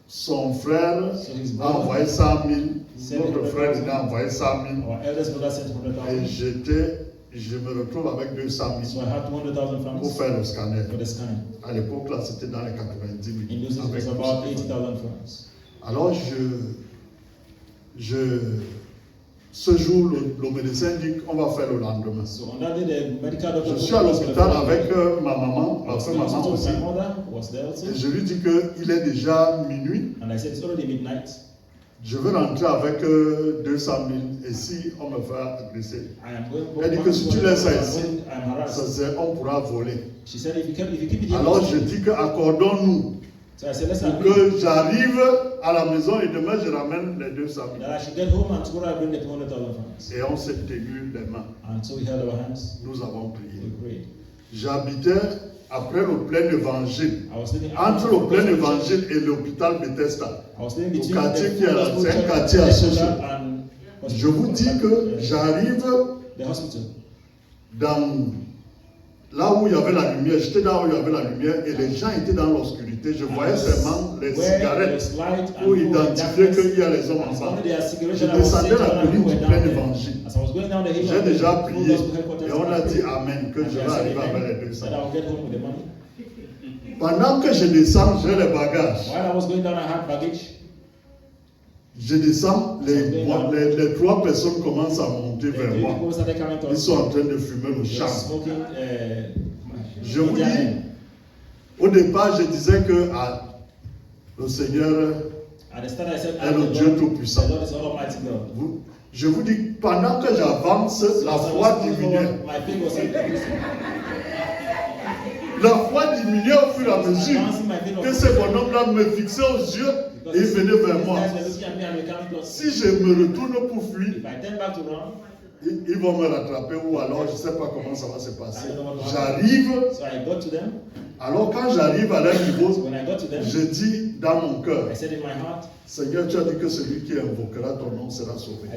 son frère So his a brother, envoyé 100 000. Notre frère il a envoyé 100 000. our eldest brother sent Et 100,000. je me retrouve avec 200 So 000 I had 200,000 pour francs faire le scanner. for the scanning. À l'époque, là, c'était dans les 90 000. In those days, it Avec was tout about ça. 80,000 francs. Alors, ce jour, le médecin dit qu'on va faire le lendemain. So on that day, the medical doctor. Je suis à l'hôpital avec ma maman, ma my maman aussi. mother was there also. Et je lui dis qu'il est déjà minuit. And I said, it's already midnight. je veux rentrer avec 200 000 et si on me fait agresser, elle dit que si tu laisses ça ici, on pourra voler. She said, if you keep it here, Alors je dis que accordons-nous so I said, let's pour agree que j'arrive à la maison et demain je ramène les 200 000. that I should get home and tomorrow I bring the 200,000 francs. Et on s'est tenu les mains. And so we held our hands, Nous avons we prié. prayed. J'habitais après le plein évangile. I was living Entre le plein évangile et l'hôpital Bethesda. I was living Au between quartier the qui est là, gospel c'est un church quartier and associé. hospital Je vous dis que j'arrive the hospital. dans là où il y avait la lumière, j'étais là où il y avait la lumière et les gens étaient dans l'obscurité. Je voyais seulement les cigarettes pour identifier qu'il y a les hommes en bas. Je descendais la colline du plein évangile. J'ai déjà prié et on a dit Amen, que je vais arriver avec les 200. Pendant que je descends, j'ai les bagages. While I was going down, I had baggage. Je descends, les 3 personnes commencent à monter vers moi. Ils sont en train de fumer le champ. Je vous dis, au départ, je disais que le Seigneur est le Dieu Tout-Puissant. Je vous dis, pendant que j'avance, la foi diminue. La foi diminue au fur et à mesure que ce bonhomme-là me fixait aux yeux et il venait vers moi. Si je me retourne pour fuir, ils vont me rattraper ou alors je ne sais pas comment ça va se passer. J'arrive, alors quand j'arrive à leur niveau, je dis dans mon cœur, Seigneur, tu as dit que celui qui invoquera ton nom sera sauvé.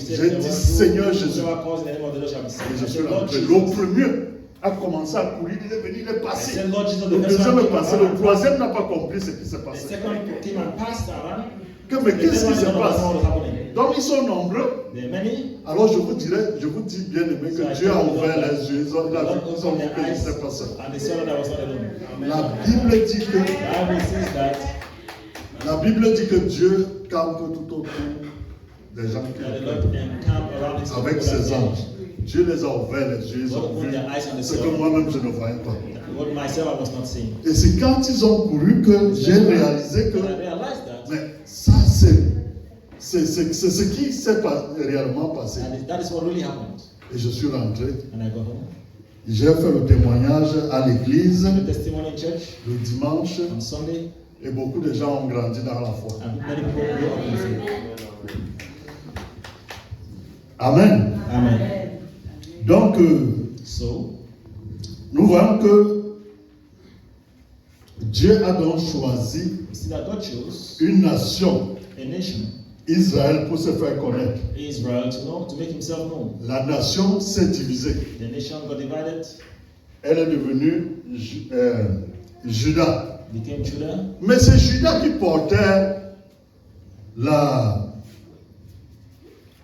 J'ai dit, Seigneur Jésus, et je suis rentré. Le premier a commencé à courir, il est venu, il est passé. Le deuxième est passé, le troisième n'a pas compris ce qui s'est passé. Mais qu'est-ce qui se passe? Donc ils sont nombreux. Alors je vous dis bien aimé que Dieu a ouvert les yeux. Ils ont vu que je n'étais pas seul. La Bible dit que Dieu campe tout autour des gens qui le avec ses anges. Dieu les a ouverts les yeux, ils ont vu ce que moi-même je ne voyais pas. Et c'est quand ils ont couru que j'ai réalisé que mais ça c'est ce qui s'est réellement passé. Et je suis rentré. J'ai fait le témoignage à l'église le dimanche et beaucoup de gens ont grandi dans la foi. Amen. Amen. Donc, nous voyons que Dieu a donc choisi une nation, Israël, pour se faire connaître. La nation s'est divisée. Elle est devenue Juda. Mais c'est Juda qui portait la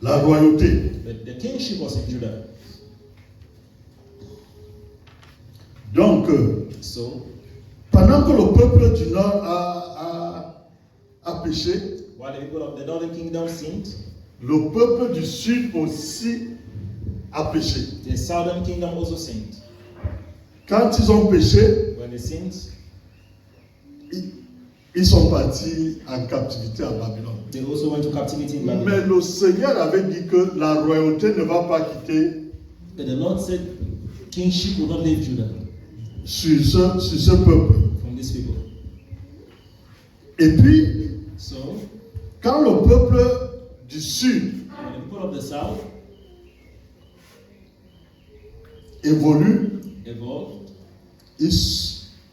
royauté. The kingship was in Judah. Donc, pendant que le peuple du Nord a péché, while the people of the northern kingdom sinned, le peuple du Sud aussi a péché. the southern kingdom also sinned. Quand ils ont péché, When they sinned, ils sont partis en captivité à Babylone. they also went to captivity in Babylon. Mais le Seigneur avait dit que la royauté ne va pas quitter But the Lord said kingship will not leave Judah sur ce peuple. from these people. Et puis, So, quand le peuple du Sud when the people of the south évolue, evolved,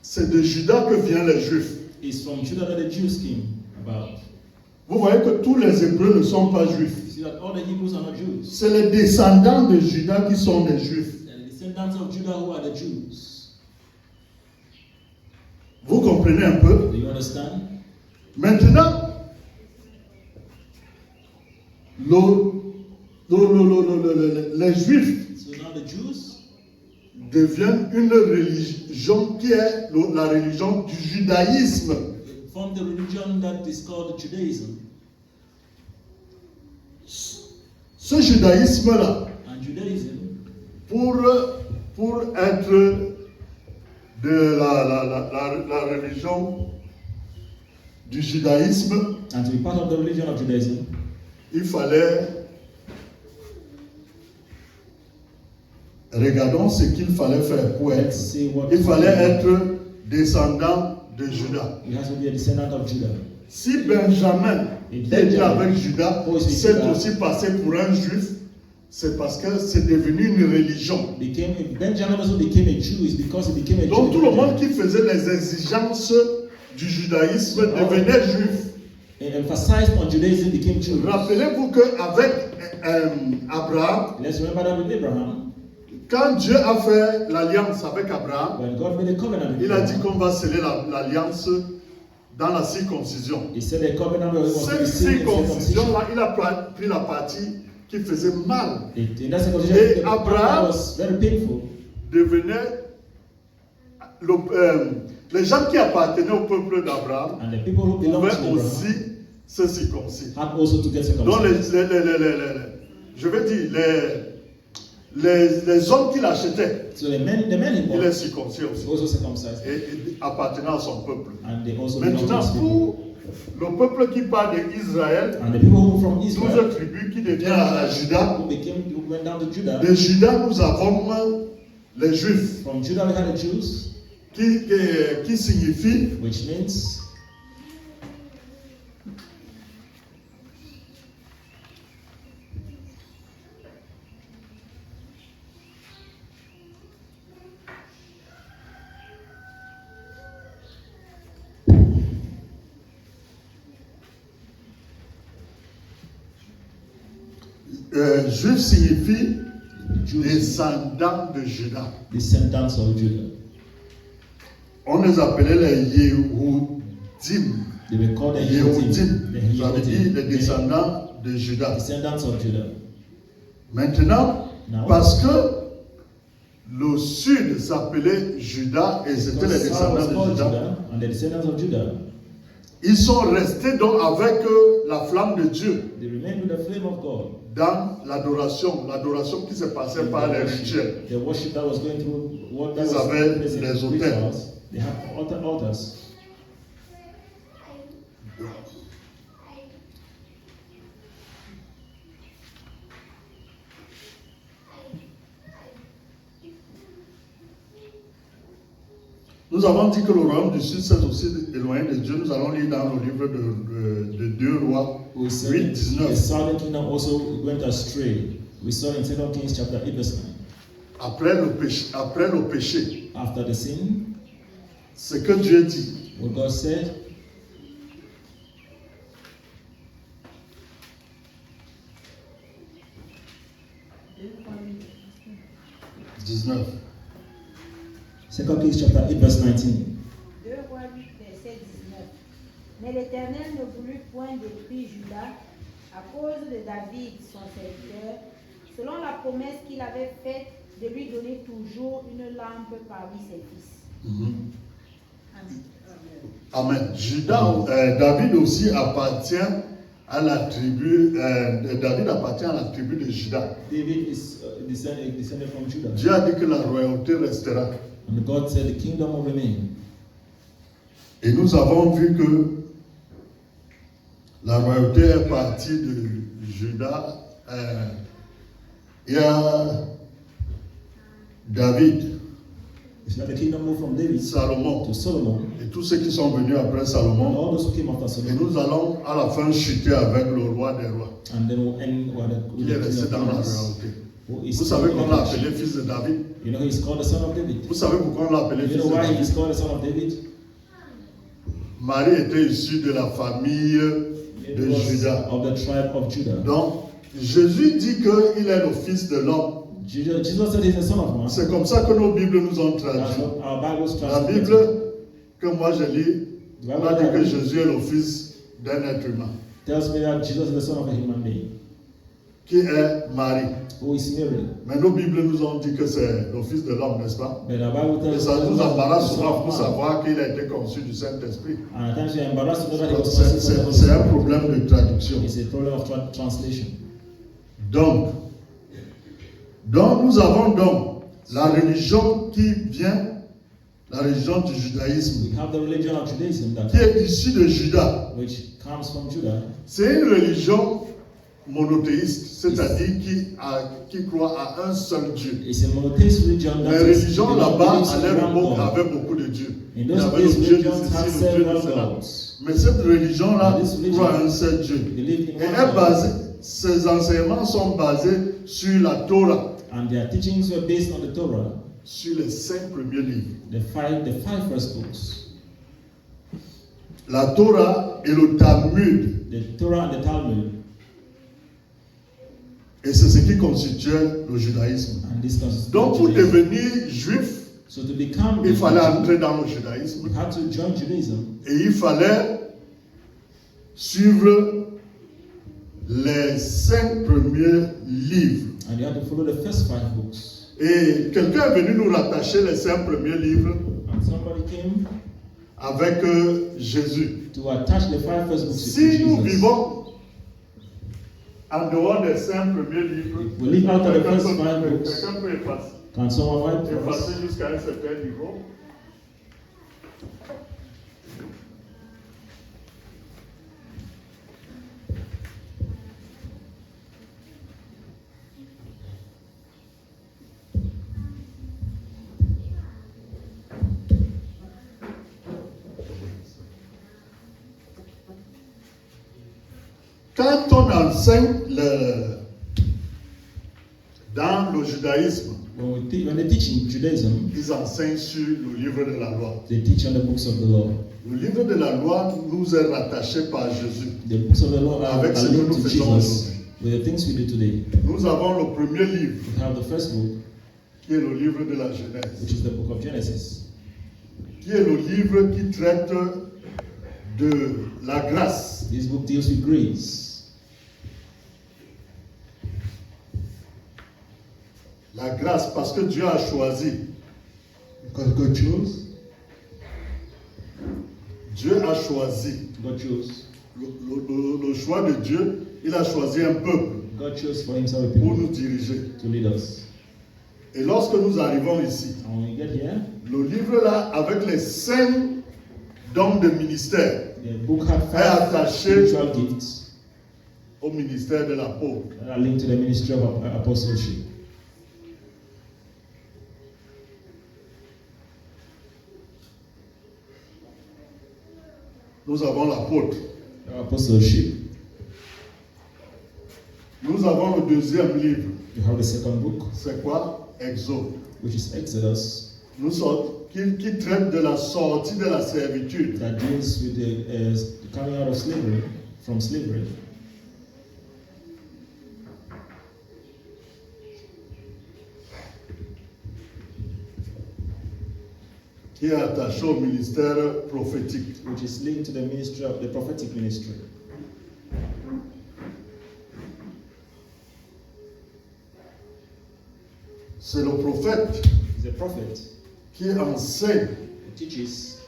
c'est de Juda que viennent les Juifs. it's from Judah that the Jews came about. Vous voyez que tous les Hébreux ne sont pas juifs. You see that all the Hebrews are not Jews. C'est les descendants de Juda qui sont des Juifs. They are the descendants of Judah who are the Jews. Vous comprenez un peu? Do you understand? Maintenant, les Juifs So now the Jews deviennent une religion qui est la religion du judaïsme. form the religion that is called Judaism. Ce judaïsme-là, And Judaism, pour être de la religion du judaïsme, and to be part of the religion of Judaism, il fallait... Regardons ce qu'il fallait faire pour être. let's see what Il fallait être descendant de Judas. you have to be a descendant of Judah. Si Benjamin Et qui était Benjamin, avec Judas who is with s'est Judah, aussi passé pour un juif, c'est parce que c'est devenu une religion. Benjamin also became a Jew is because he became a Donc Jew. tout le monde qui faisait les exigences du judaïsme devenait juif. And emphasized on Judaism became Jew. Rappelez-vous qu'avec Abraham, Let's remember that with Abraham, quand Dieu a fait l'alliance avec Abraham, when God made a covenant with il a dit Abraham, qu'on va sceller l'alliance dans la circoncision. he said the covenant was to be Cette sealed in circumcision. circoncision-là, il a pris la partie qui faisait mal, In that circumcision, Et the part Abraham- was very painful. devenait les gens qui appartenaient au peuple d'Abraham And the people who belonged to pouvaient Abraham aussi se circoncire. had also to get Donc circumcised. je veux dire, les hommes qui l'achetaient, So the men he il bought les circoncirent aussi, also circumcised. et appartenant à son peuple. And they also belonged to Maintenant, his people. pour le peuple qui part d'Israël, And the people who from 12 Israel tribus qui deviennent à Juda, who went down to Judah. de Juda, nous avons les Juifs, From Judah we had the Jews, qui signifie which means Juif signifie Jews, descendants de Juda. descendants of Judah. On les appelait les Yehudim. They were called the Yehudim, Yehudim. ça veut dire les descendants de Juda. Descendants of Judah. Maintenant, Now, parce que le sud s'appelait Juda et c'était les because Saul was descendants de called Juda, Judah, and the descendants of Judah, ils sont restés donc avec la flamme de Dieu they remained with the flame of God. dans l'adoration qui se passait par les rituels. The worship that was going through, what that Ils was avaient taking place in les autels. rituals, they had altars. Nous avons dit que le royaume du sud s'est aussi éloigné de Dieu. Nous allons lire dans le livre de 2 Rois We said 8, the 19. southern kingdom also went astray. We saw in 2 Kings chapter 8 verse 9. Après le péché, After the sin, ce que Dieu dit, what God said, « 19. 2 Kings chapter 8 verse 19. 2 Rois 8, verset 19. Mais l'Éternel ne voulut point détruire Juda à cause de David, son serviteur, selon la promesse qu'il avait faite de lui donner toujours une lampe parmi ses fils. Amen. David aussi appartient à la tribu. David appartient à la tribu de Juda. David is descended from Judah. Dieu a dit que la royauté restera. And God said the kingdom will remain. Et nous avons vu que la royauté est partie de Juda. Il y a David, It's like the kingdom moved from David Salomon to Solomon. et tous ceux qui sont venus après And Salomon. all those who came after Et Solomon. nous allons à la fin chuter avec le roi des rois, And then we'll end with qui est the resté king dans of la kings. royauté. Who is Vous still savez in qu'on the l'a kingdom. appelé fils de David. You know he's called the son of David. Vous savez pourquoi on l'a appelé You fils know de why David? he's called the son of David? Marie était issue de la famille It de was Juda. of the tribe of Judah. Donc, Jésus dit qu'il est le fils de l'homme. Jesus said he's the son of man. C'est comme ça que nos Bibles nous ont That's traduit. what our Bibles La translate. Bible que moi je lis, on a dit que Jésus est le fils d'un être humain, Tells me that Jesus is the son of a human being, qui est Marie. who is Mary. Mais nos Bibles nous ont dit que c'est le fils de l'homme, n'est-ce pas? But the Bible Et tells ça us nous that embarrasse he's the son souvent of pour man. savoir qu'il a été conçu du Saint-Esprit. And at times we are embarrassed to know that he was C'est conceived from the c'est un Holy problème de traduction. Spirit. It's a problem of translation. Donc, nous avons donc la religion qui vient, la religion du judaïsme, We have the religion of Judaism qui est issue de Juda. which comes from Judah. C'est une religion monothéiste, c'est-à-dire qui croit à un seul Dieu. It's a monotheist religion Les that is religions là-bas, believes à in leur one époque, God. avaient beaucoup de dieux. In Il y those avait days, le Dieu de religions had ceci, le Dieu de several cela. gods. Mais cette religion-là This religion croit à un seul Dieu. believed in Et one est God. basée, ses enseignements sont basés sur la Torah, And their teachings were based on the Torah, sur les 5 premiers livres. the five first books. La Torah et le Talmud. The Torah and the Talmud. Et c'est ce qui constituait le judaïsme. And this constitutes Donc pour Judaism. devenir juif, So to become il fallait a Jew, entrer dans le judaïsme. you had to join Judaism. Et il fallait suivre les 5 premiers livres. And you had to follow the first 5 books. Et quelqu'un est venu nous rattacher les 5 premiers livres And somebody came avec Jésus. to attach the 5 first books to Si nous Jesus. vivons en dehors des 5 premiers livres, We live out of the quelqu'un first 5 peut books. quelqu'un peut effacer, Can someone write for us? effacer jusqu'à un certain niveau. Quand on enseigne dans le judaïsme, When they teach in Judaism, ils enseignent sur le livre de la loi. they teach on the books of the law. Le livre de la loi nous est rattaché par Jésus. The books of the law are Avec ce que linked nous to faisons Jesus aujourd'hui. with the things we do today. Nous avons le premier livre, We have the first book, qui est le livre de la which Genèse, is the book of Genesis, qui est le livre qui traite de la grâce. This book deals with grace. La grâce, parce que Dieu a choisi quelque chose. Dieu a choisi. God chose. Le choix de Dieu, il a choisi un peuple God chose for himself a pour people nous diriger. to lead us. Et lorsque nous arrivons ici, And when we get here, le livre là, avec les 5 dons de ministère, the book had est 5 attaché spiritual gifts au ministère de l'apôtre. that are linked to the ministry of apostleship. Nous avons l'apôtre. Apostleship. Nous avons le deuxième livre. You have the second book, C'est quoi? Exode. which is Exodus, Qui traite de la sortie de la servitude. that deals with the coming out of slavery, from slavery. Qui est attaché au ministère prophétique. Which is linked to the ministry of the prophetic ministry. C'est le prophète He's a prophet qui enseigne who teaches,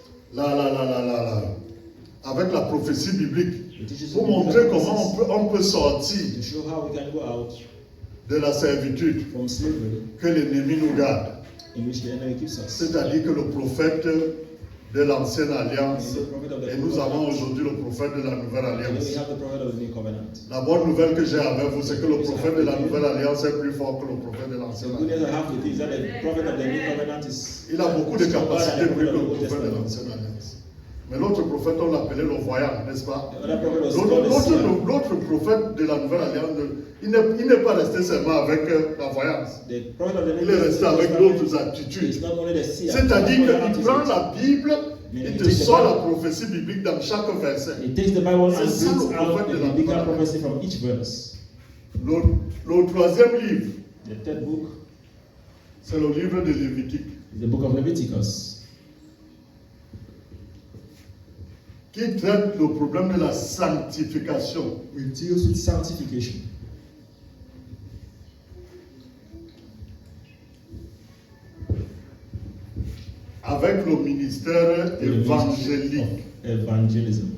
avec la prophétie biblique who teaches pour the montrer biblical comment prophecies, on peut sortir to show how we can go out de la servitude from slavery que l'ennemi nous garde. in which the enemy keeps us. C'est-à-dire que le prophète de l'ancienne alliance, And the prophet of the et new nous avons covenant. aujourd'hui le prophète de la nouvelle And then we alliance. have the prophet of the new covenant. La bonne nouvelle que j'ai avec vous, c'est que le prophète de la nouvelle alliance est plus fort que le prophète de The l'ancienne good alliance. news I have with you is that the prophet of the new covenant is Il a beaucoup de stronger than capacités the plus que prophet le of the Old prophète de Testament. l'ancienne alliance. Mais l'autre prophète, on l'appelait le voyant, n'est-ce pas? The other prophet was called the seer. L'autre prophète de la nouvelle alliance, il n'est pas resté seulement avec la voyance. The prophet of the Il new est resté avec Testament d'autres is attitudes. not only the seer. C'est-à-dire but also qu'il prend the la Bible, il te sort la prophétie biblique dans chaque verset. He takes the Bible and C'est ça, brings le out prophète the de la biblical nouvelle prophecy from each verse. Le troisième livre, The third book c'est le livre de Lévitique, is the book of Leviticus, qui traite le problème de la sanctification. which deals with sanctification. Avec le ministère The ministry évangélique. of evangelism.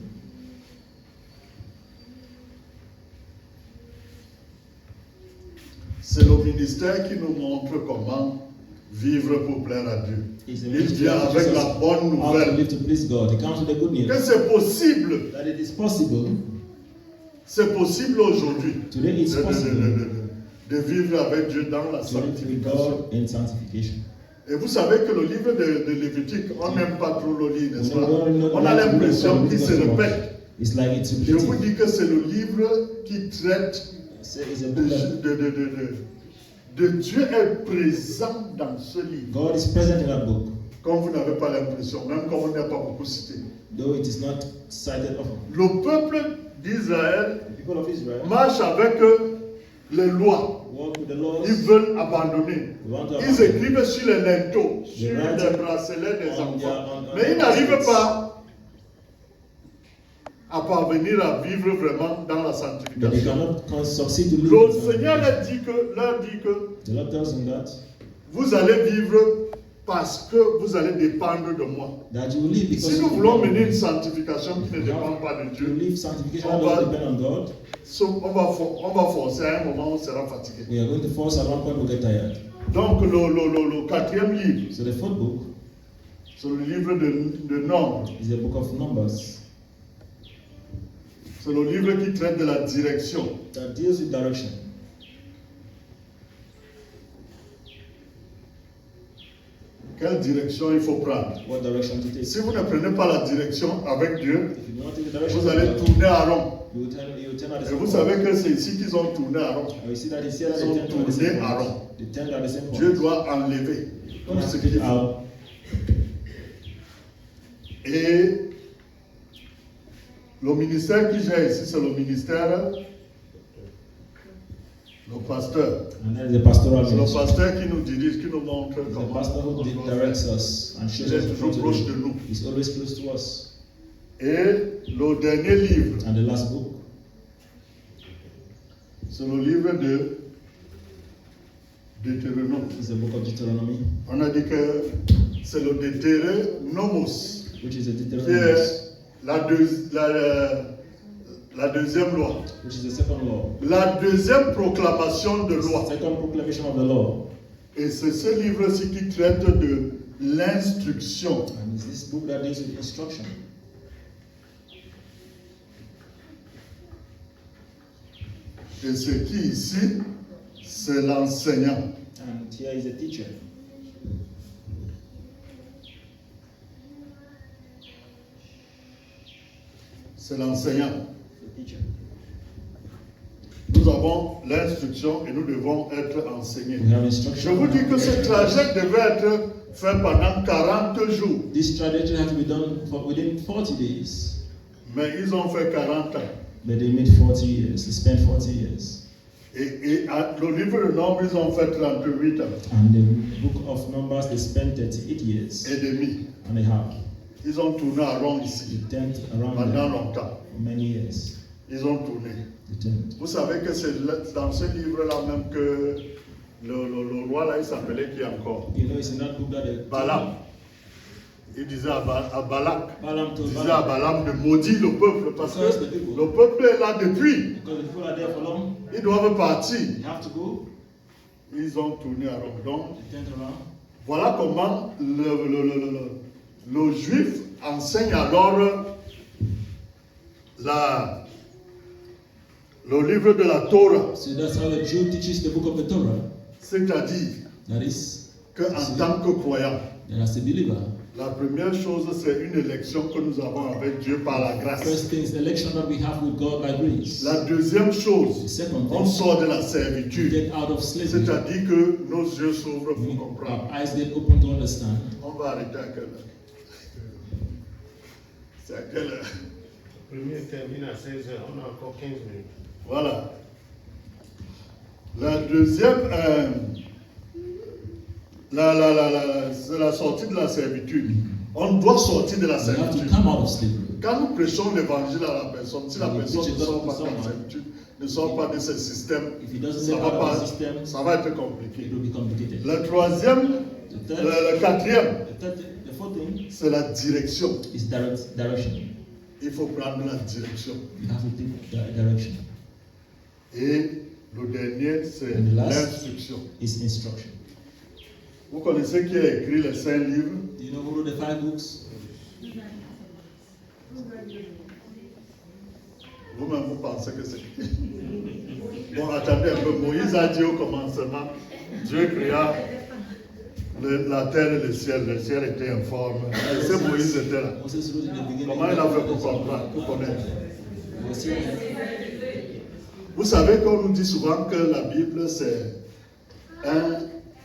C'est le ministère qui nous montre comment vivre pour plaire à Dieu. It's a Il mystery vient that avec teaches la us bonne how to nouvelle live to please God. He comes with the good que news c'est possible. that it is possible. C'est possible aujourd'hui Today it's possible de vivre avec Dieu dans la to live with sanctification. God in sanctification. Et vous savez que le livre de Lévitique, on n'aime pas trop le lire, n'est-ce We pas? don't know On a like to read l'impression from qu'il se Leviticus too much. répète. It's like it's Je vous repetitive. dis que c'est le livre qui traite It's a de, book that Dieu est présent dans ce livre. God is present in that book, Comme vous n'avez pas l'impression, même comme on n'est pas beaucoup cité. though it is not cited often. Le peuple d'Israël The people of Israel marche avec les lois. walk with the laws. Ils veulent abandonner. They want to Ils abandon. écrivent sur les linteaux, sur write les bracelets des on their- enfants. on Mais ils their n'arrivent bracelets. pas à parvenir à vivre vraiment dans la But they sanctification. cannot succeed to live. Le in Seigneur sanctification. leur dit que The Lord tells them that vous allez vivre parce que vous allez dépendre de moi. you will live because Si nous you voulons depend on mener une me. sanctification qui ne dépend pas de To Dieu, live sanctification On that va- doesn't depend on God, on va forcer à un moment où on sera fatigué. we are going to force at one point we'll get tired. Donc le quatrième livre, So the fourth book c'est le livre de Nombres. is the book of Numbers C'est le livre qui traite de la direction. that deals with direction. Quelle direction il faut prendre? What direction to take. Si vous ne prenez pas la direction avec Dieu, If you do not take the direction vous of allez God, tourner à rond. you will turn at the Et same vous point. savez que c'est ici qu'ils ont tourné à rond. And we see that it's here that Ils ont they turn at the tourné same à point. rond. They turn at the same point. Dieu doit enlever God tout has ce to take qu'il it faut. out. Et le ministère qui gère ici, c'est le ministère, le pasteur. And then the pastoral C'est le ministry. pasteur qui nous dirige, qui nous montre It's the comment pastor who on doit directs faire. us and shows Il est us toujours what to proche de do. nous. He's always close to us. Et le dernier livre, And the last book c'est le livre de Deutéronome. is the book of Deuteronomy, On a dit que c'est le Deutéronomos, which is the qui Deuteronomy, est la deuxième loi. which is the second law. La deuxième proclamation de loi. Second proclamation of the law. Et c'est ce livre-ci qui traite de l'instruction. And it's this book that deals with instruction. Et ce qui ici, c'est l'enseignant. And here is a teacher. C'est l'enseignant. The teacher. Nous avons l'instruction et nous devons être enseignés. We have Je instruction. vous dis que ce trajet devait être fait pendant 40 jours. This trajectory had to be done within 40 days. Mais ils ont fait 40 ans. But they made 40 years. They spent 40 years. Et le livre de Nombres, ils ont fait 38 ans And the book of Numbers, they spent 38 years et demi. and a half. Ils ont tourné à rond They ici turned around pendant there longtemps. for many years. Ils ont tourné. They turned. Vous savez que c'est dans ce livre-là même que le roi là, il s'appelait qui encore? You know, it's in that book that the Balaam. Il disait à Balak, Balaam il told disait à Balaam, Balaam de maudire le peuple parce que Curse the people. le peuple est là depuis. because the people are there for long, Ils doivent partir. they have to go. Ils ont tourné à rond. Donc, They turned around. voilà comment le juif enseigne alors le livre de la Torah. So that's how the Jew teaches the book of the Torah. C'est-à-dire That is, qu'en tant que croyant, that as a believer, la première chose, c'est une élection que nous avons avec Dieu par la grâce. first thing is the election that we have with God by grace. La deuxième The chose, second on thing, sort de la we servitude. get out of slavery. C'est-à-dire que nos yeux s'ouvrent We pour need comprendre. our eyes get open to understand. On va arrêter à quelle heure? C'est à quelle heure? Le premier termine à 16h, on a encore 15 minutes. Voilà. La deuxième, c'est la sortie de la servitude. On doit sortir de la We have to servitude. come out of slavery. Quand nous prêchons l'évangile à la personne, si la We personne preach ne the sort pas gospel de la to someone. servitude, ne sort pas de ce système, If he doesn't ça get va, out of pas, the system, ça va être it compliqué. will be complicated. Le troisième, The third, le quatrième, the fourth thing c'est la direction. is direction. Il faut prendre la direction. You have to take direction. Et le dernier, c'est And the last? l'instruction. Is instruction. Vous connaissez qui a écrit les 5 livres? Do you know who wrote the 5 books? Vous-même, vous pensez que c'est qui? Bon, attendez un peu. Moïse a dit au commencement, Dieu créa la terre et le ciel. Le ciel était informe. Et c'est Moïse était là. Moses wrote in the beginning. Comment il a fait pour comprendre, pour connaître? We'll see. Vous savez qu'on nous dit souvent que la Bible, c'est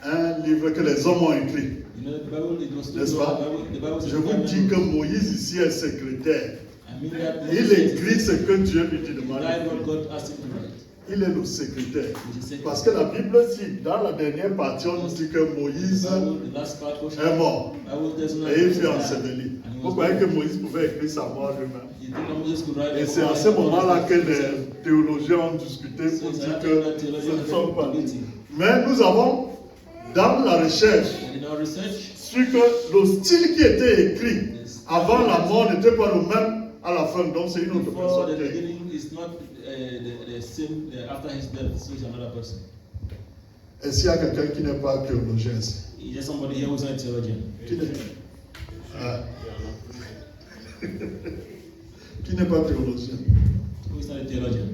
un livre que les hommes ont écrit. You know, the Bible, it was N'est-ce pas? the Bible Je vous dis que Moïse ici est secrétaire. I mean that Il écrit ce que Dieu lui dit de the demander. Bible God asked him to write. Il est le secrétaire. Parce que la Bible, si dans la dernière partie, on nous dit que Moïse The last part est mort Bible does not et il fut say that. enseveli. And he Vous was croyez que buried. Moïse pouvait écrire sa mort lui-même? You think that Moses could write Et the c'est à whole ce Bible? moment-là que les théologiens ont discuté pour dire que ce ne sont pas dit. Mais nous avons, dans la recherche, And in our research, su que le style qui était écrit avant la mort n'était pas le même à la fin. Donc c'est une autre before personne the qui a écrit. beginning is not the same after his death, so it's another person. Est-ce qu'il y a quelqu'un qui n'est pas théologien ici? Is there somebody here who's not a theologian? Qui n'est qui n'est pas théologien? Who is not a theologian?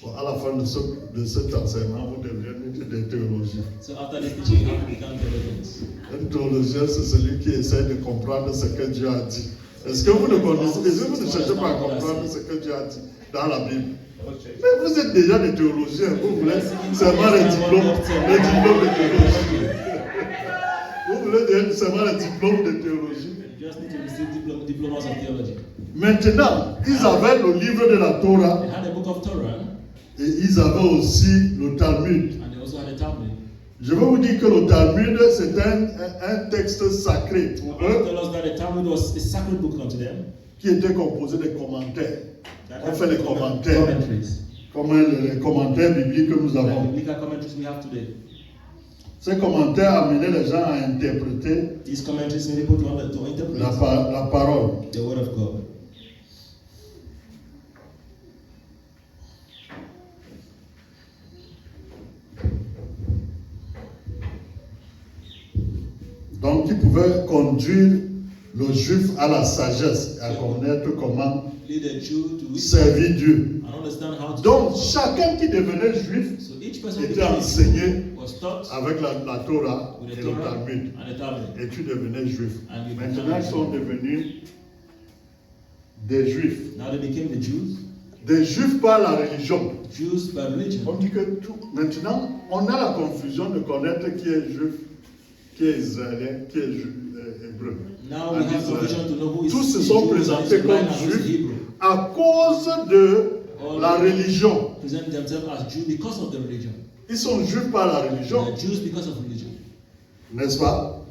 Bon, à la fin de cet enseignement, vous devenez des théologiens. So after this teaching, how to become theologians? Un théologien, c'est celui qui essaie de comprendre ce que Dieu a dit. Est-ce que vous ne connaissez, est-ce que vous ne cherchez pas à comprendre ce que Dieu a dit dans la Bible? Mais vous êtes déjà des théologiens, vous voulez seulement les diplômes de théologie. Vous voulez seulement les diplômes de théologie. You just need to receive diplomas of theology. Maintenant, ils avaient le livre de la Torah They had a book of Torah, et ils avaient aussi le Talmud. and they also had a Talmud. Je veux vous dire que le Talmud, c'est un texte sacré pour The eux Bible tells us that the Talmud was a sacred book unto them. qui était composé de commentaires. That On fait les commentaires, commentaries. comme les commentaires bibliques que nous The avons. biblical commentaries we have today. Ces commentaires amenaient les gens à interpréter These commentaries made people to interpret la parole. the word of God. Donc, qui pouvait conduire le juif à la sagesse et à connaître comment Lead a Jew to wisdom servir Dieu. and understand how to. Donc, chacun qui devenait juif So each person était became enseigné was taught avec la Torah with et the le Torah Talmud. and the Talmud. Et tu devenais juif. And you Maintenant, became ils sont devenus des juifs. Now they became the Jews. Des juifs par la religion. Jews by religion. On dit que tout. Maintenant, on a la confusion de connaître qui est juif, qui est israélien, qui est hébreu. Now we En have Israël. sufficient to know who is Tous se a sont Jew, who is présentés Israelite, comme and who is juifs Hebrew. à cause de la religion. Present themselves as Jews because of the religion. Ils sont juifs par la They religion, are Jews because of religion. n'est-ce pas?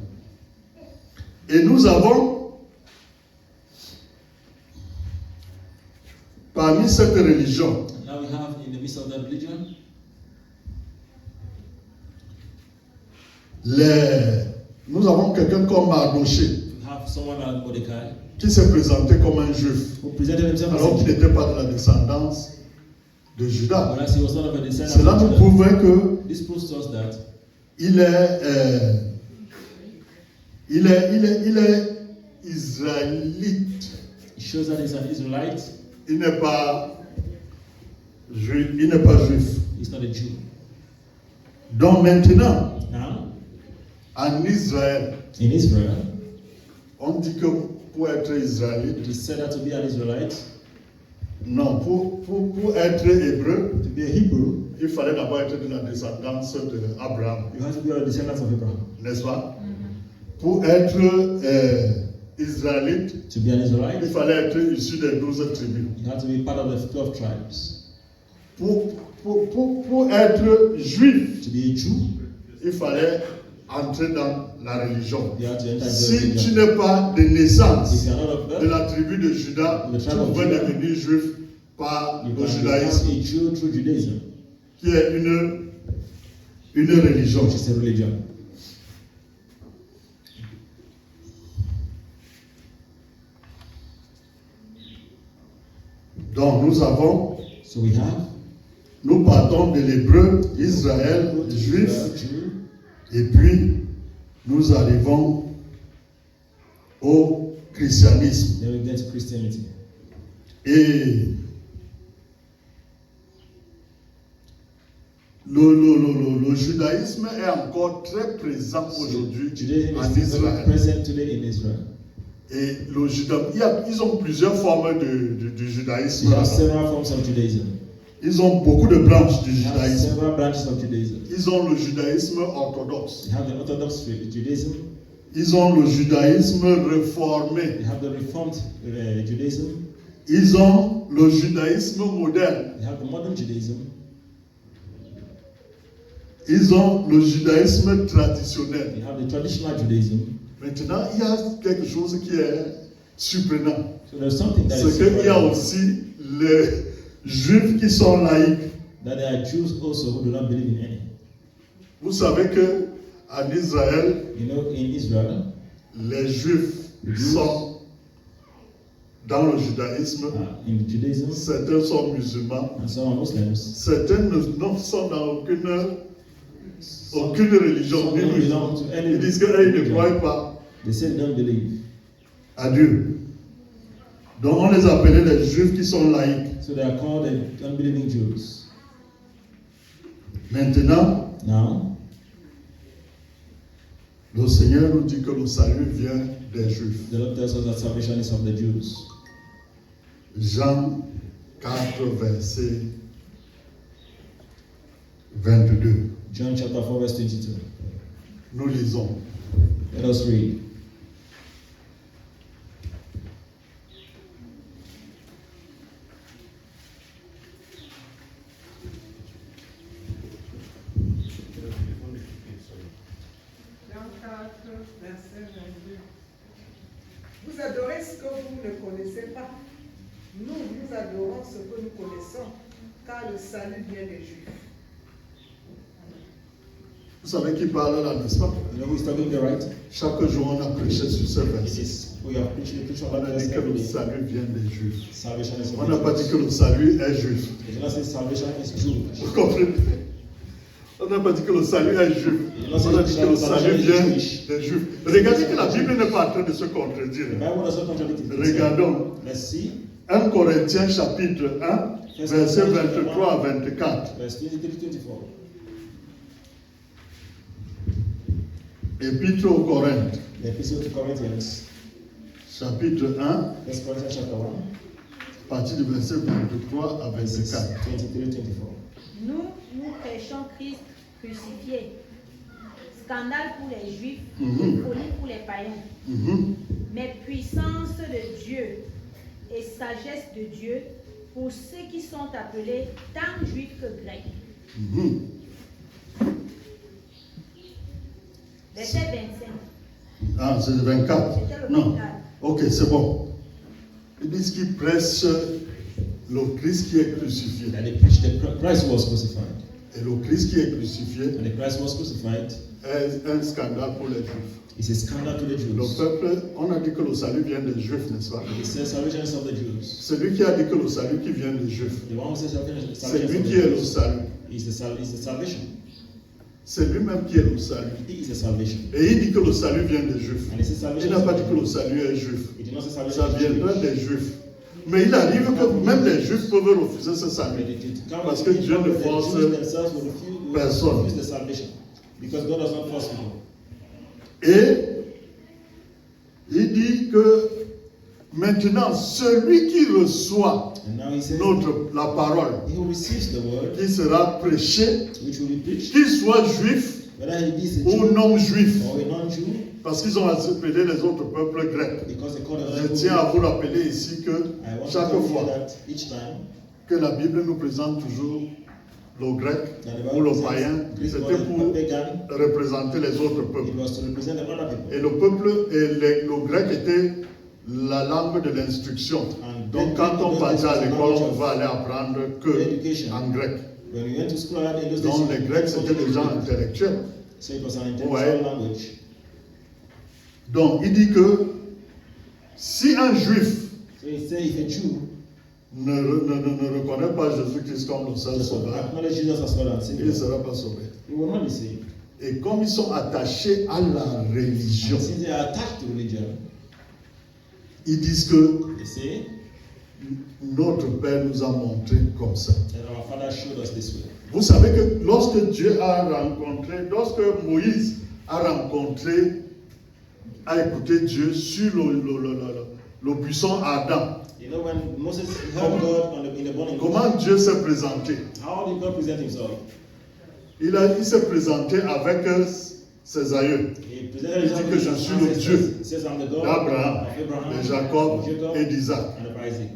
Et nous avons, parmi cette religion, And now we have in the midst of that religion, nous avons quelqu'un comme Mardoché, we have someone like Mordecai qui s'est présenté comme un juif, who presented himself alors as qu'il a Jew. n'était pas de la descendance de Judas. Whereas he was not of a descendant Cela of nous Judah. prouvait que This proves to us that il est israélite. it shows that he's an Israelite. Il n'est pas juif. Il n'est pas juif. He's not a Jew. Donc maintenant, Now, en Israël, in Israel, on dit que pour être it israélite, is said that to be an Israelite, non, pour être hébreu, to be a Hebrew, il fallait d'abord être de la descendance d'Abraham, you have to be a descendant of Abraham. n'est-ce pas? Pour être israélite, To be an il Israelite, fallait être issu des 12 tribus. you have to be part of the 12 tribes. Pour être juif, To be a Jew, il fallait entrer dans la religion. you have to enter Si the tu religion. n'es pas de If naissance you are not of de birth, la tribu de Judas, The tu tribe of pouvais Judah. devenir juif par you le can judaïsme, become a Jew through Judaism, qui est une religion. which is a religion. Donc nous avons So we have Nous partons de l'hébreu, Israël, juif, et puis nous arrivons au christianisme. Then we get to Christianity. Et le judaïsme est encore très présent aujourd'hui Judaism en is very Israël. present today in Israel. Et le ils ont plusieurs formes de judaïsme. There are several forms of Judaism. Ils ont beaucoup de branches du There are judaïsme. several branches of Judaism. Ils ont le judaïsme orthodoxe. They have the Orthodox Judaism. Ils ont le judaïsme réformé. They have the Reformed Judaism. Ils ont le judaïsme moderne. They have the modern Judaism. Ils ont le judaïsme traditionnel. They have the traditional Judaism. Maintenant, il y a quelque chose qui est surprenant. So there's something that is C'est qu'il y a surprising, aussi les juifs qui sont laïcs. that there are Jews also who do not believe in any. Vous savez que en Israël, You know, in Israel, les juifs sont dans le judaïsme. in Judaism, Certains sont musulmans. and some are Muslims. Certains ne sont dans aucune religion. Some don't belong to any Ils disent qu'ils ne religion. croient pas They say they don't believe. à Dieu. Donc on les appelait les juifs qui sont laïcs. So they are called the unbelieving Jews. Maintenant, Now, le Seigneur nous dit que le salut vient des juifs. the Lord tells us that salvation is of the Jews. Jean 4, verset 22. John chapter 4, verse 22. Nous lisons. Let us read. Jean 4, verset 22. Vous adorez ce que vous ne connaissez pas. Nous adorons ce que nous connaissons, car le salut vient des Juifs. Vous savez qui parle là, n'est-ce pas? You know who is talking there, right? Chaque jour, on a prêché sur ce It verset. is, we have preached on On that a verse dit que every le day. salut vient des juifs. Salvation is of On the n'a pas dit Jews. que le salut est juif. It does not say salvation is Jewish. Vous comprenez? On n'a pas dit que le salut est juif. On a dit que le salut vient des juifs. Regardez que la Bible n'est pas en train de se contredire. The Bible does not contradict itself. Regardons. Let's see. 1 Corinthiens chapitre 1, verset 23 à 24. Verse 23-24. Épître aux Corinthes, The Epistle to Corinthians. chapitre 1, 1 Corinthians chapter 1. à partir du verset 23 à Verses 24. 23-24. Nous prêchons Christ crucifié. Scandale pour les Juifs, Mhm. folie pour les païens. Mhm. Mais puissance de Dieu et sagesse de Dieu pour ceux qui sont appelés tant juifs que grecs. Mhm. Verset 25. Ah, c'est le 24. C'était le Non. 24. Ok, c'est bon. Ils disent qu'ils prêchent le Christ qui est crucifié. And they preached that Christ was crucified. Et le Christ qui est crucifié And the Christ was crucified. est un scandale pour les Juifs. It's a scandal to the Le Jews. peuple, on a dit que le salut vient des Juifs, n'est-ce pas? It says salvation is of the Jews. Celui qui a dit que le salut qui vient des Juifs, The one who says salvation is c'est of lui the qui est le Jews salut. is the salvation. C'est lui-même qui est le salut. He is the salvation. Et il dit que le salut vient des Juifs. And he says Il salvation n'a is pas of dit the que le Jews. salut est juif. He did not say Ça salvation is viendra Jewish. des Juifs. Mais il arrive que même les Juifs peuvent refuser ce But salut. it comes Parce que from Dieu ne the force Jews themselves will personne. refuse the salvation. Because God does not force people. Et il dit que maintenant, celui qui reçoit And now he says, la parole he who receives the word, qui sera prêchée, which will be preached, qu'il soit juif whether he is a ou Jew non juif, or a non-Jew, parce qu'ils ont appelé les autres peuples grecs. because they call the Je other tiens à people. vous rappeler ici que I want to chaque tell you fois that each time que la Bible nous présente toujours le grec that the ou le Bible païen, presents Greek c'était or pour pagan, représenter les autres it peuples. was to represent the other people. Et le peuple et le grec était la langue de l'instruction. And Donc then quand on those partait à days, l'école, the on knowledge va aller apprendre que education. en grec. When we went to school in those days, Donc les Grecs c'était des gens intellectuels. so it was an Ouais. intellectual language. Donc il dit que si un juif So he said if a Jew ne reconnaît pas Jésus-Christ comme le seul Just sauveur, acknowledge Jesus as Lord and il Savior, ne sera pas sauvé. we will not be saved. Et comme ils sont attachés à la religion, And since they are attached to religion, ils disent que they say notre Père nous a montré comme ça. that our Father showed us this way. Vous savez que lorsque Moïse a écouté Dieu sur le buisson Adam, You know, when Moses heard God in the burning bush, comment Dieu s'est présenté? how did God present himself? Il s'est présenté avec ses aïeux. He Il presented dit himself que je with suis his le ancestors. Dieu He says, I'm the God d'Abraham, of Abraham, de Jacob of Jacob, et d'Isaac. and of Isaac.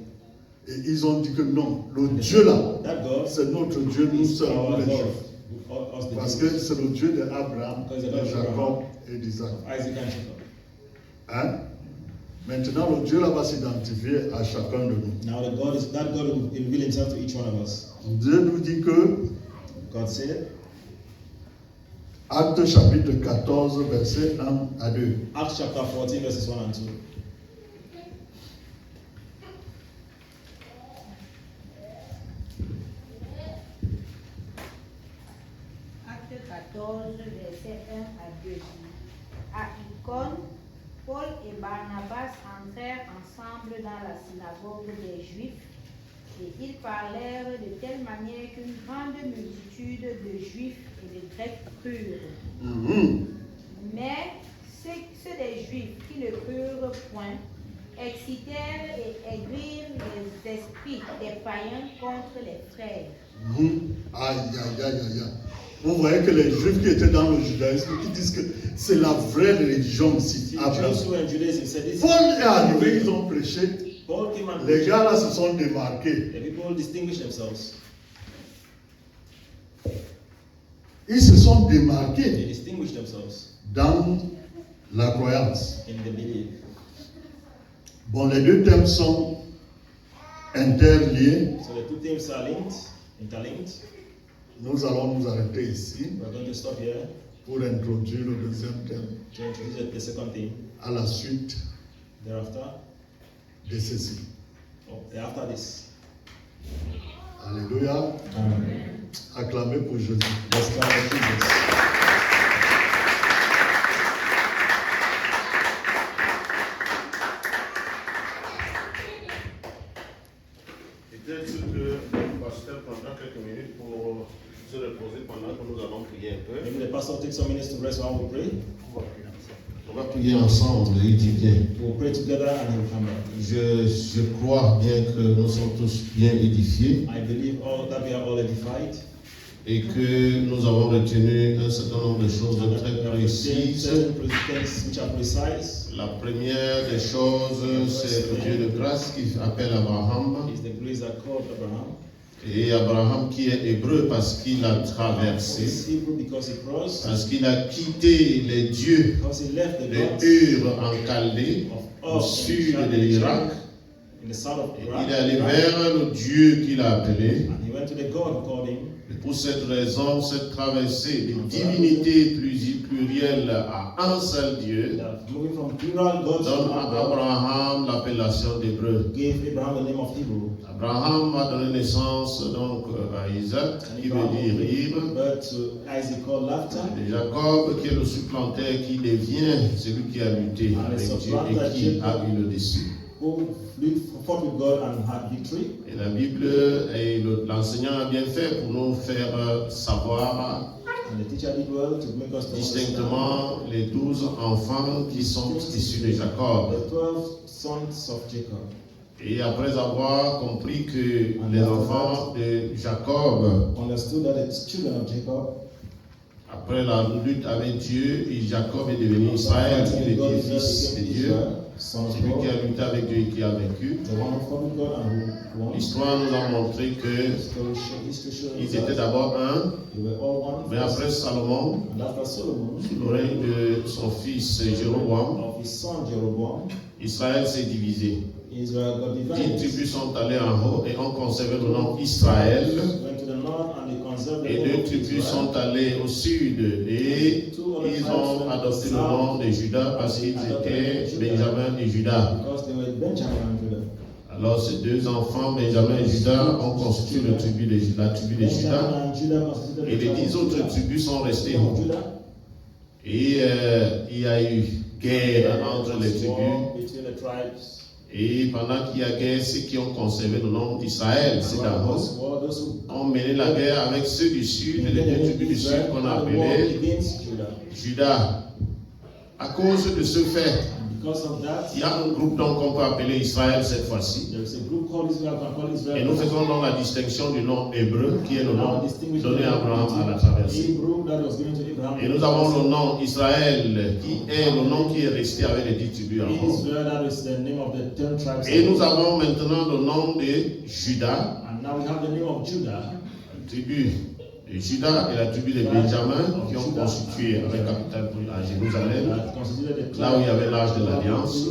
Et ils ont dit que non, le Dieu là, That God c'est notre Dieu, nous is sommes our les God, Juifs. us the Parce Jews, que c'est le Dieu d'Abraham, Because the de God of Jacob et d'Isaac. Isaac and Jacob. Hein? Maintenant, le Dieu là va s'identifier à chacun de nous. Now that God will reveal himself to each one of us. Dieu nous dit que, God said, Acte chapitre 14, versets 1 à 2. Acts chapter 14, verses 1 and 2. Acte 14, verset 1 à 2. À Icône, Paul et Barnabas entrèrent ensemble dans la synagogue des Juifs et ils parlèrent de telle manière qu'une grande multitude de Juifs et de Grecs crurent. Mais ceux des Juifs qui ne crurent point excitèrent et aigrirent les esprits des païens contre les frères. Aïe, aïe, aïe, aïe, aïe. Vous voyez que les Juifs qui étaient dans le judaïsme, qui disent que c'est la vraie religion ici. The Abraham. Jews who were in Judaism said this. Paul est arrivé, ils ont prêché. Paul came and Les gars là se sont démarqués. the people distinguished themselves. Ils se sont They démarqués distinguished themselves dans la croyance. in the belief. Bon, les deux thèmes sont interliés. So the two themes are interlinked. Nous allons nous arrêter ici We're going to stop here pour introduire le deuxième thème to introduce the second theme. à la suite Thereafter, de ceci. after this. Alléluia. Acclamez pour Jésus. Let's clap for Jesus. Peut-être que le pasteur prendra quelques minutes pour se reposer pendant que nous allons prier un peu. Maybe the pastor takes some minutes to rest while we pray. On va prier ensemble, il dit bien. We'll pray together and he'll come back. Je crois bien que nous sommes tous bien édifiés I believe that we are all edified. et que nous avons retenu un certain nombre de choses très précises. Certain things which are precise. La première des choses, c'est le Dieu de grâce qui appelle Abraham. Is the grace that called Abraham. Et Abraham qui est hébreu parce qu'il a traversé, He's Hebrew because he crossed. parce qu'il a quitté les dieux Because he left the de gods Ur en Chaldée, of au Ur sud in de l'Irak. in the south of Et Iraq. il est allé vers le Dieu qu'il a appelé. And he went to the God who called him. Et pour cette raison, cette traversée de divinité plurielle à un seul Dieu That moving from plural gods to donne one à God Abraham l'appellation d'hébreu. gave Abraham the name of Hebrew. Abraham a donné naissance donc à Isaac, And qui veut Abraham dire rire. but to Isaac called laughter. Et Jacob, qui est le supplanteur, qui devient celui qui a lutté avec Dieu et qui a eu le dessus. Who fought with God and had victory. Et la Bible et l'enseignant a bien fait pour nous faire savoir And the teacher did well to make us to understand distinctement les 12 enfants qui sont issus de Jacob. the 12 sons of Jacob. Et après avoir compris que les enfants de Jacob, Understood that the children of Jacob, après la lutte avec Dieu, et Jacob est devenu Israël, il était fils de Dieu. son of Celui qui God, a lutté avec Dieu et qui a vaincu. the one who fought with God and who won. L'histoire nous a montré que History shows ils us étaient d'abord un, they were all one. mais après Salomon, And after Solomon, sous le règne de son fils Jéroboam, of his son Jeroboam, Israël s'est divisé. Israel got 10 divided. tribus sont allées en haut et ont conservé le nom Israël. Went to the north and they conserved the Et name 2 of tribus Israel. sont allées au sud et ils ont adopté le nom de Judas parce qu'ils étaient Benjamin et Judas. Because they were Benjamin and Judah. Alors ces deux enfants, Benjamin et Judas, ont constitué la tribu de Judas. Et les 10 autres tribus sont restées. Et il y a eu guerre entre les tribus. Et pendant qu'il y a guerre, ceux qui ont conservé le nom d'Israël, c'est d'abord, ont mené la guerre avec ceux du sud, les deux tribus du sud qu'on appelait Judas. À cause de ce fait, il y a un groupe donc qu'on peut appeler Israël cette fois-ci. Et nous faisons donc la distinction du nom hébreu, qui est le nom donné à Abraham à la traversée. Et nous avons le nom Israël, qui est le nom qui est resté avec les 10 tribus encore. Et nous avons maintenant le nom de Judas, la tribu de Judas et la tribu de Benjamin, qui ont constitué avec capitale à Jérusalem, là où il y avait l'âge de l'Alliance.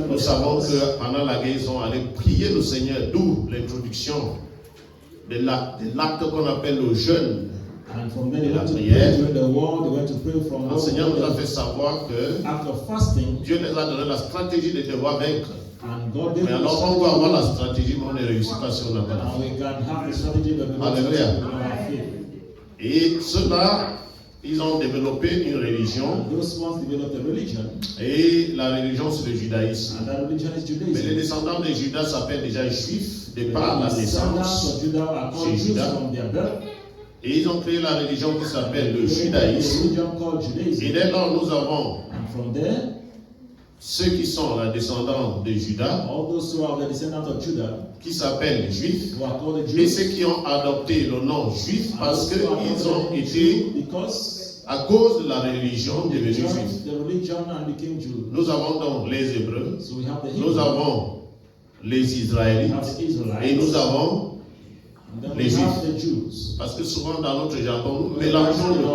Nous savons que pendant la guerre, ils sont allés prier le Seigneur, d'où l'introduction de l'acte qu'on appelle le jeûne. La prière. Le Seigneur nous a fait savoir que Dieu nous a donné la stratégie de devoir vaincre. Mais alors on va avoir la stratégie, mais on ne réussit pas si on n'a pas la foi. Alléluia. Et ceux-là, ils ont développé une religion. Et la religion, c'est le judaïsme. Mais les descendants de Judas s'appellent déjà juifs, de par la naissance chez Judas. Et ils ont créé la religion qui s'appelle le judaïsme. Et dès lors, nous avons ceux qui sont les descendants de Judas, qui s'appellent les juifs, et ceux qui ont adopté le nom juif parce qu'ils ont été, à cause de la religion, devenus juifs. Nous avons donc les Hébreux, nous avons les Israélites, et nous avons les Juifs. Parce que souvent dans notre jargon, nous mélangeons le tout.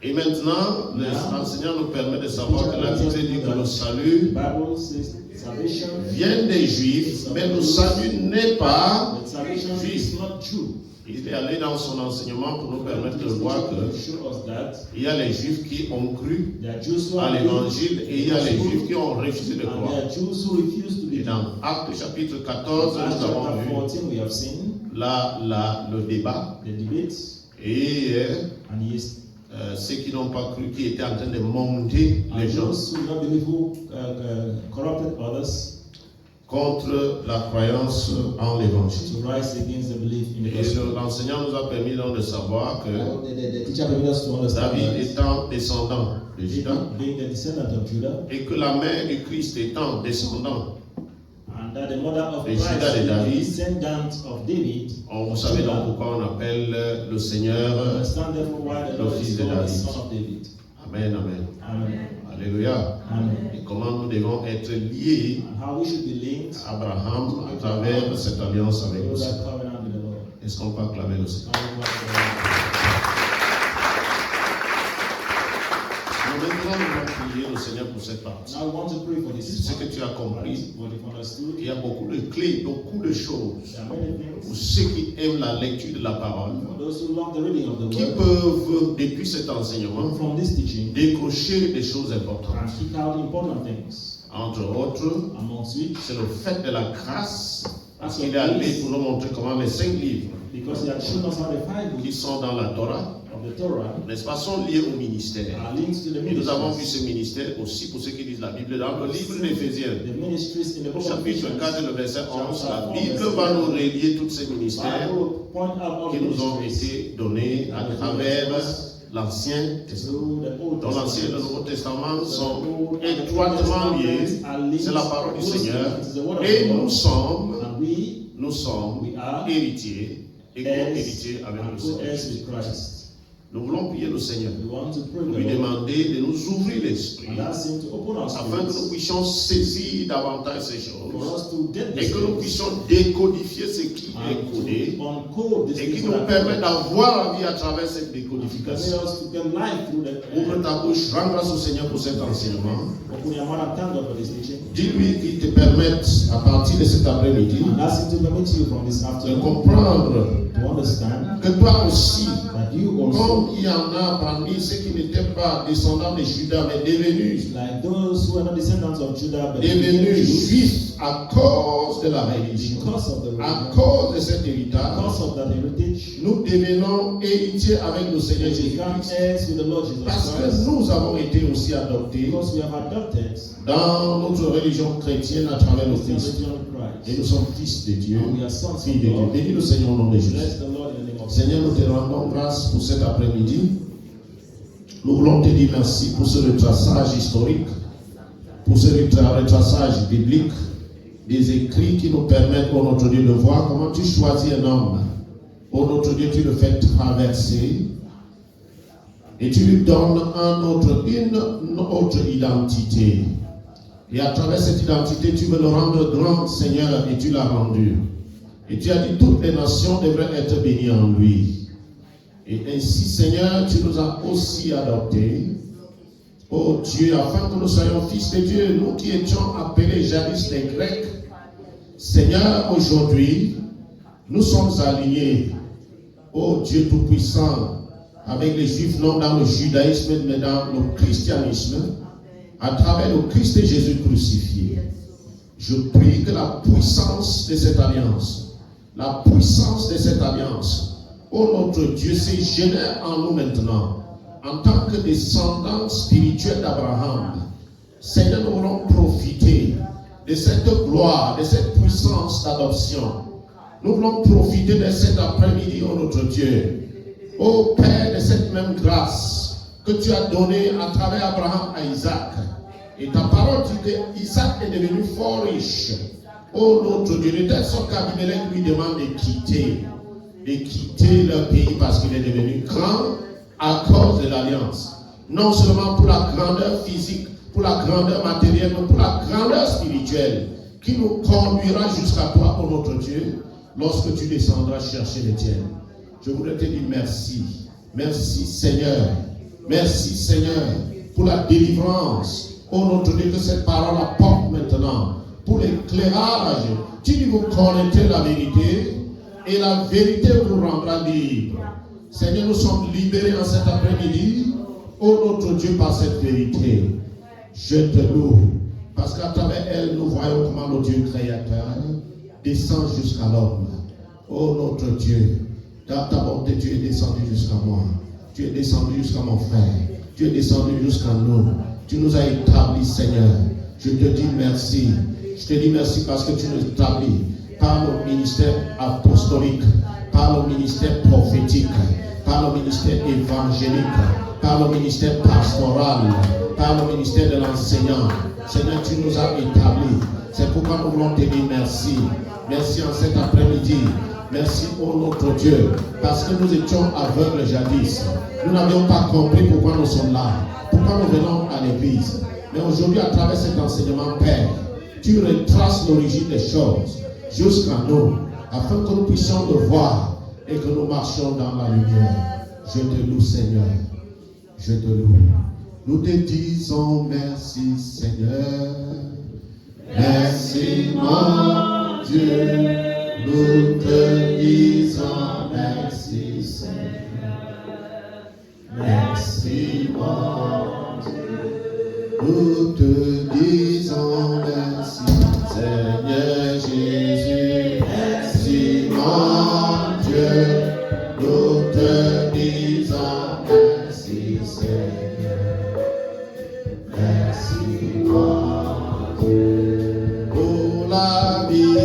Et maintenant, l'enseignant nous permet de savoir que la Bible dit que le salut vient des Juifs, mais le salut n'est pas juif. Il est allé dans son enseignement pour nous permettre de voir qu'il y a les Juifs qui ont cru à l'évangile et il y a les Juifs qui ont refusé de croire. Et dans Actes chapitre 14, nous avons vu le débat et ceux qui n'ont pas cru, qui étaient en train de monter les gens contre la croyance en l'évangile. Et l'enseignant nous a permis donc de savoir que David étant descendant de Judas et que la mère du Christ étant descendant de Judas de David, vous savez donc pourquoi on appelle le Seigneur le fils de David. Amen, amen. Alléluia. Et comment nous devons être liés à Abraham à travers cette alliance avec le Seigneur. Est-ce qu'on peut acclamer le Seigneur? Maintenant, nous allons prier le Seigneur pour cette partie. Ce que tu as compris, il y a beaucoup de clés, beaucoup de choses pour ceux qui aiment la lecture de la parole, qui peuvent, depuis cet enseignement, décrocher des choses importantes. Entre autres, c'est le fait de la grâce, parce qu'il est allé pour nous montrer comment les 5 livres qui sont dans la Torah, n'est-ce pas, sont liés au ministère. Et nous avons vu ce ministère aussi pour ceux qui lisent la Bible dans le livre d'Éphésiens, au chapitre 4, le verset 11. La Bible va nous relier tous ces ministères qui nous ont été donnés à travers l'Ancien Testament. Dans l'Ancien et le Nouveau Testament sont étroitement liés. C'est la parole du Seigneur. Et nous sommes héritiers et co-héritiers avec le Seigneur. Nous voulons prier le Seigneur, lui demander de nous ouvrir l'esprit afin que nous puissions saisir davantage ces choses et que nous puissions décodifier ce qui est codé et qui nous permet d'avoir la vie à travers cette décodification. Ouvre ta bouche, rends grâce au Seigneur pour cet enseignement. Dis-lui qu'il te permette à partir de cet après-midi de comprendre que toi aussi that you also, comme il y en a parmi ceux qui n'étaient pas descendants de Judas, mais devenus like those who are not descendants of Judah, but became devenus Jews juifs à cause de la religion, because of the à religion, cause de cet héritage, because of that heritage, nous devenons héritiers avec le Seigneur we become Jésus-Christ. heirs with the Lord Jesus Parce que Christ, nous avons été aussi adoptés because we have adopted dans notre religion chrétienne à travers le the Christ. religion of Et nous Christ. sommes fils de Dieu, And we are sons filles of de Dieu. God. Bénis le Seigneur au nom de Jésus. Bless the Lord in the name of Seigneur, nous te rendons grâce pour cet après-midi. Nous voulons te dire merci pour ce retraçage historique, pour ce retraçage biblique, des écrits qui nous permettent, oh notre Dieu, de voir comment tu choisis un homme. Oh notre Dieu, tu le fais traverser et tu lui donnes une autre identité. Et à travers cette identité, tu veux le rendre grand, Seigneur, et tu l'as rendu. Et tu as dit toutes les nations devraient être bénies en lui. Et ainsi, Seigneur, tu nous as aussi adoptés. Oh Dieu, afin que nous soyons fils de Dieu, nous qui étions appelés jadis les Grecs. Seigneur, aujourd'hui, nous sommes alignés, oh Dieu Tout-Puissant, avec les Juifs, non dans le judaïsme, mais dans le christianisme, à travers le Christ et Jésus crucifié. Je prie que la puissance de cette alliance, oh notre Dieu, se génère en nous maintenant, en tant que descendants spirituels d'Abraham. Seigneur, nous voulons profiter de cette gloire, de cette puissance d'adoption. Nous voulons profiter de cet après-midi, oh notre Dieu. Ô Père, de cette même grâce que tu as donnée à travers Abraham à Isaac. Et ta parole dit que Isaac est devenu fort riche. Oh notre Dieu, de telle sorte qu'Abimelech lui demande de quitter leur pays parce qu'il est devenu grand à cause de l'alliance. Non seulement pour la grandeur physique, pour la grandeur matérielle, mais pour la grandeur spirituelle qui nous conduira jusqu'à toi, oh notre Dieu, lorsque tu descendras chercher les tiens. Je voudrais te dire merci. Merci Seigneur. Merci Seigneur pour la délivrance. Oh notre Dieu, que cette parole apporte maintenant pour l'éclairage. Tu dis vous connaîtrez la vérité et la vérité vous rendra libre. Seigneur, nous sommes libérés en cet après-midi. Oh notre Dieu, par cette vérité. Je te loue. Parce qu'à travers elle, nous voyons comment le Dieu créateur descend jusqu'à l'homme. Oh notre Dieu. Dans ta bonté, tu es descendu jusqu'à moi. Tu es descendu jusqu'à mon frère. Tu es descendu jusqu'à nous. Tu nous as établis, Seigneur. Je te dis merci. Je te dis merci parce que tu nous établis par le ministère apostolique, par le ministère prophétique, par le ministère évangélique, par le ministère pastoral, par le ministère de l'enseignant. Seigneur, tu nous as établis. C'est pourquoi nous voulons te dire merci. Merci en cet après-midi. Merci, oh notre Dieu, parce que nous étions aveugles jadis. Nous n'avions pas compris pourquoi nous sommes là, pourquoi nous venons à l'église. Mais aujourd'hui, à travers cet enseignement, Père, tu retraces l'origine des choses jusqu'à nous, afin que nous puissions le voir et que nous marchions dans la lumière. Je te loue, Seigneur. Je te loue. Nous te disons merci, Seigneur. Merci, mon Dieu. Nous te disons merci, Seigneur. Merci, mon Dieu. Nous te disons merci, Seigneur Jésus. Merci, mon Dieu. Nous te disons merci, Seigneur. Merci, mon Dieu. Pour la Bible.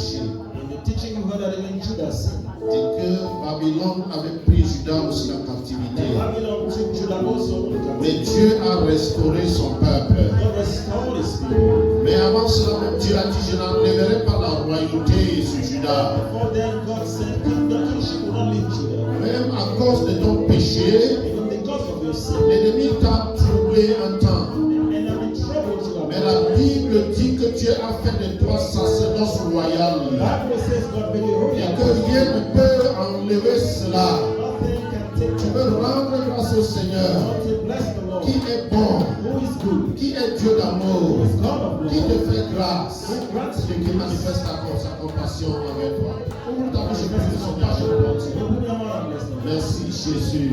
péché. In the teaching you heard that even Judah sinned. Et que Babylone avait pris Judas aussi en captivité. Babylon took Judah also into Mais captivity. Dieu a restauré son peuple. God restored his people. Mais avant cela, même Dieu a dit, je n'enlèverai pas la royauté sur Judas. Before then, God said, the kingship will not leave Judah. Même à cause de ton péché, Even because of your sin. l'ennemi t'a troublé un temps. And I've been troubled to Mais la Bible dit que Dieu a fait de toi sacerdoce royal. The Bible says God made you Et royal. que rien ne peut enlever cela. Nothing can take Tu veux rendre grâce au Seigneur, God to bless the Lord. qui est bon, Who is good? qui est Dieu d'amour, Who is God of qui love? te fait grâce, Who grants et qui you manifeste sa compassion envers toi. Ouvre ta bouche et prie son Père pour toi. Open your mouth and bless the Lord. Merci Jésus.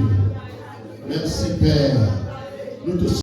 Merci Père. Nous te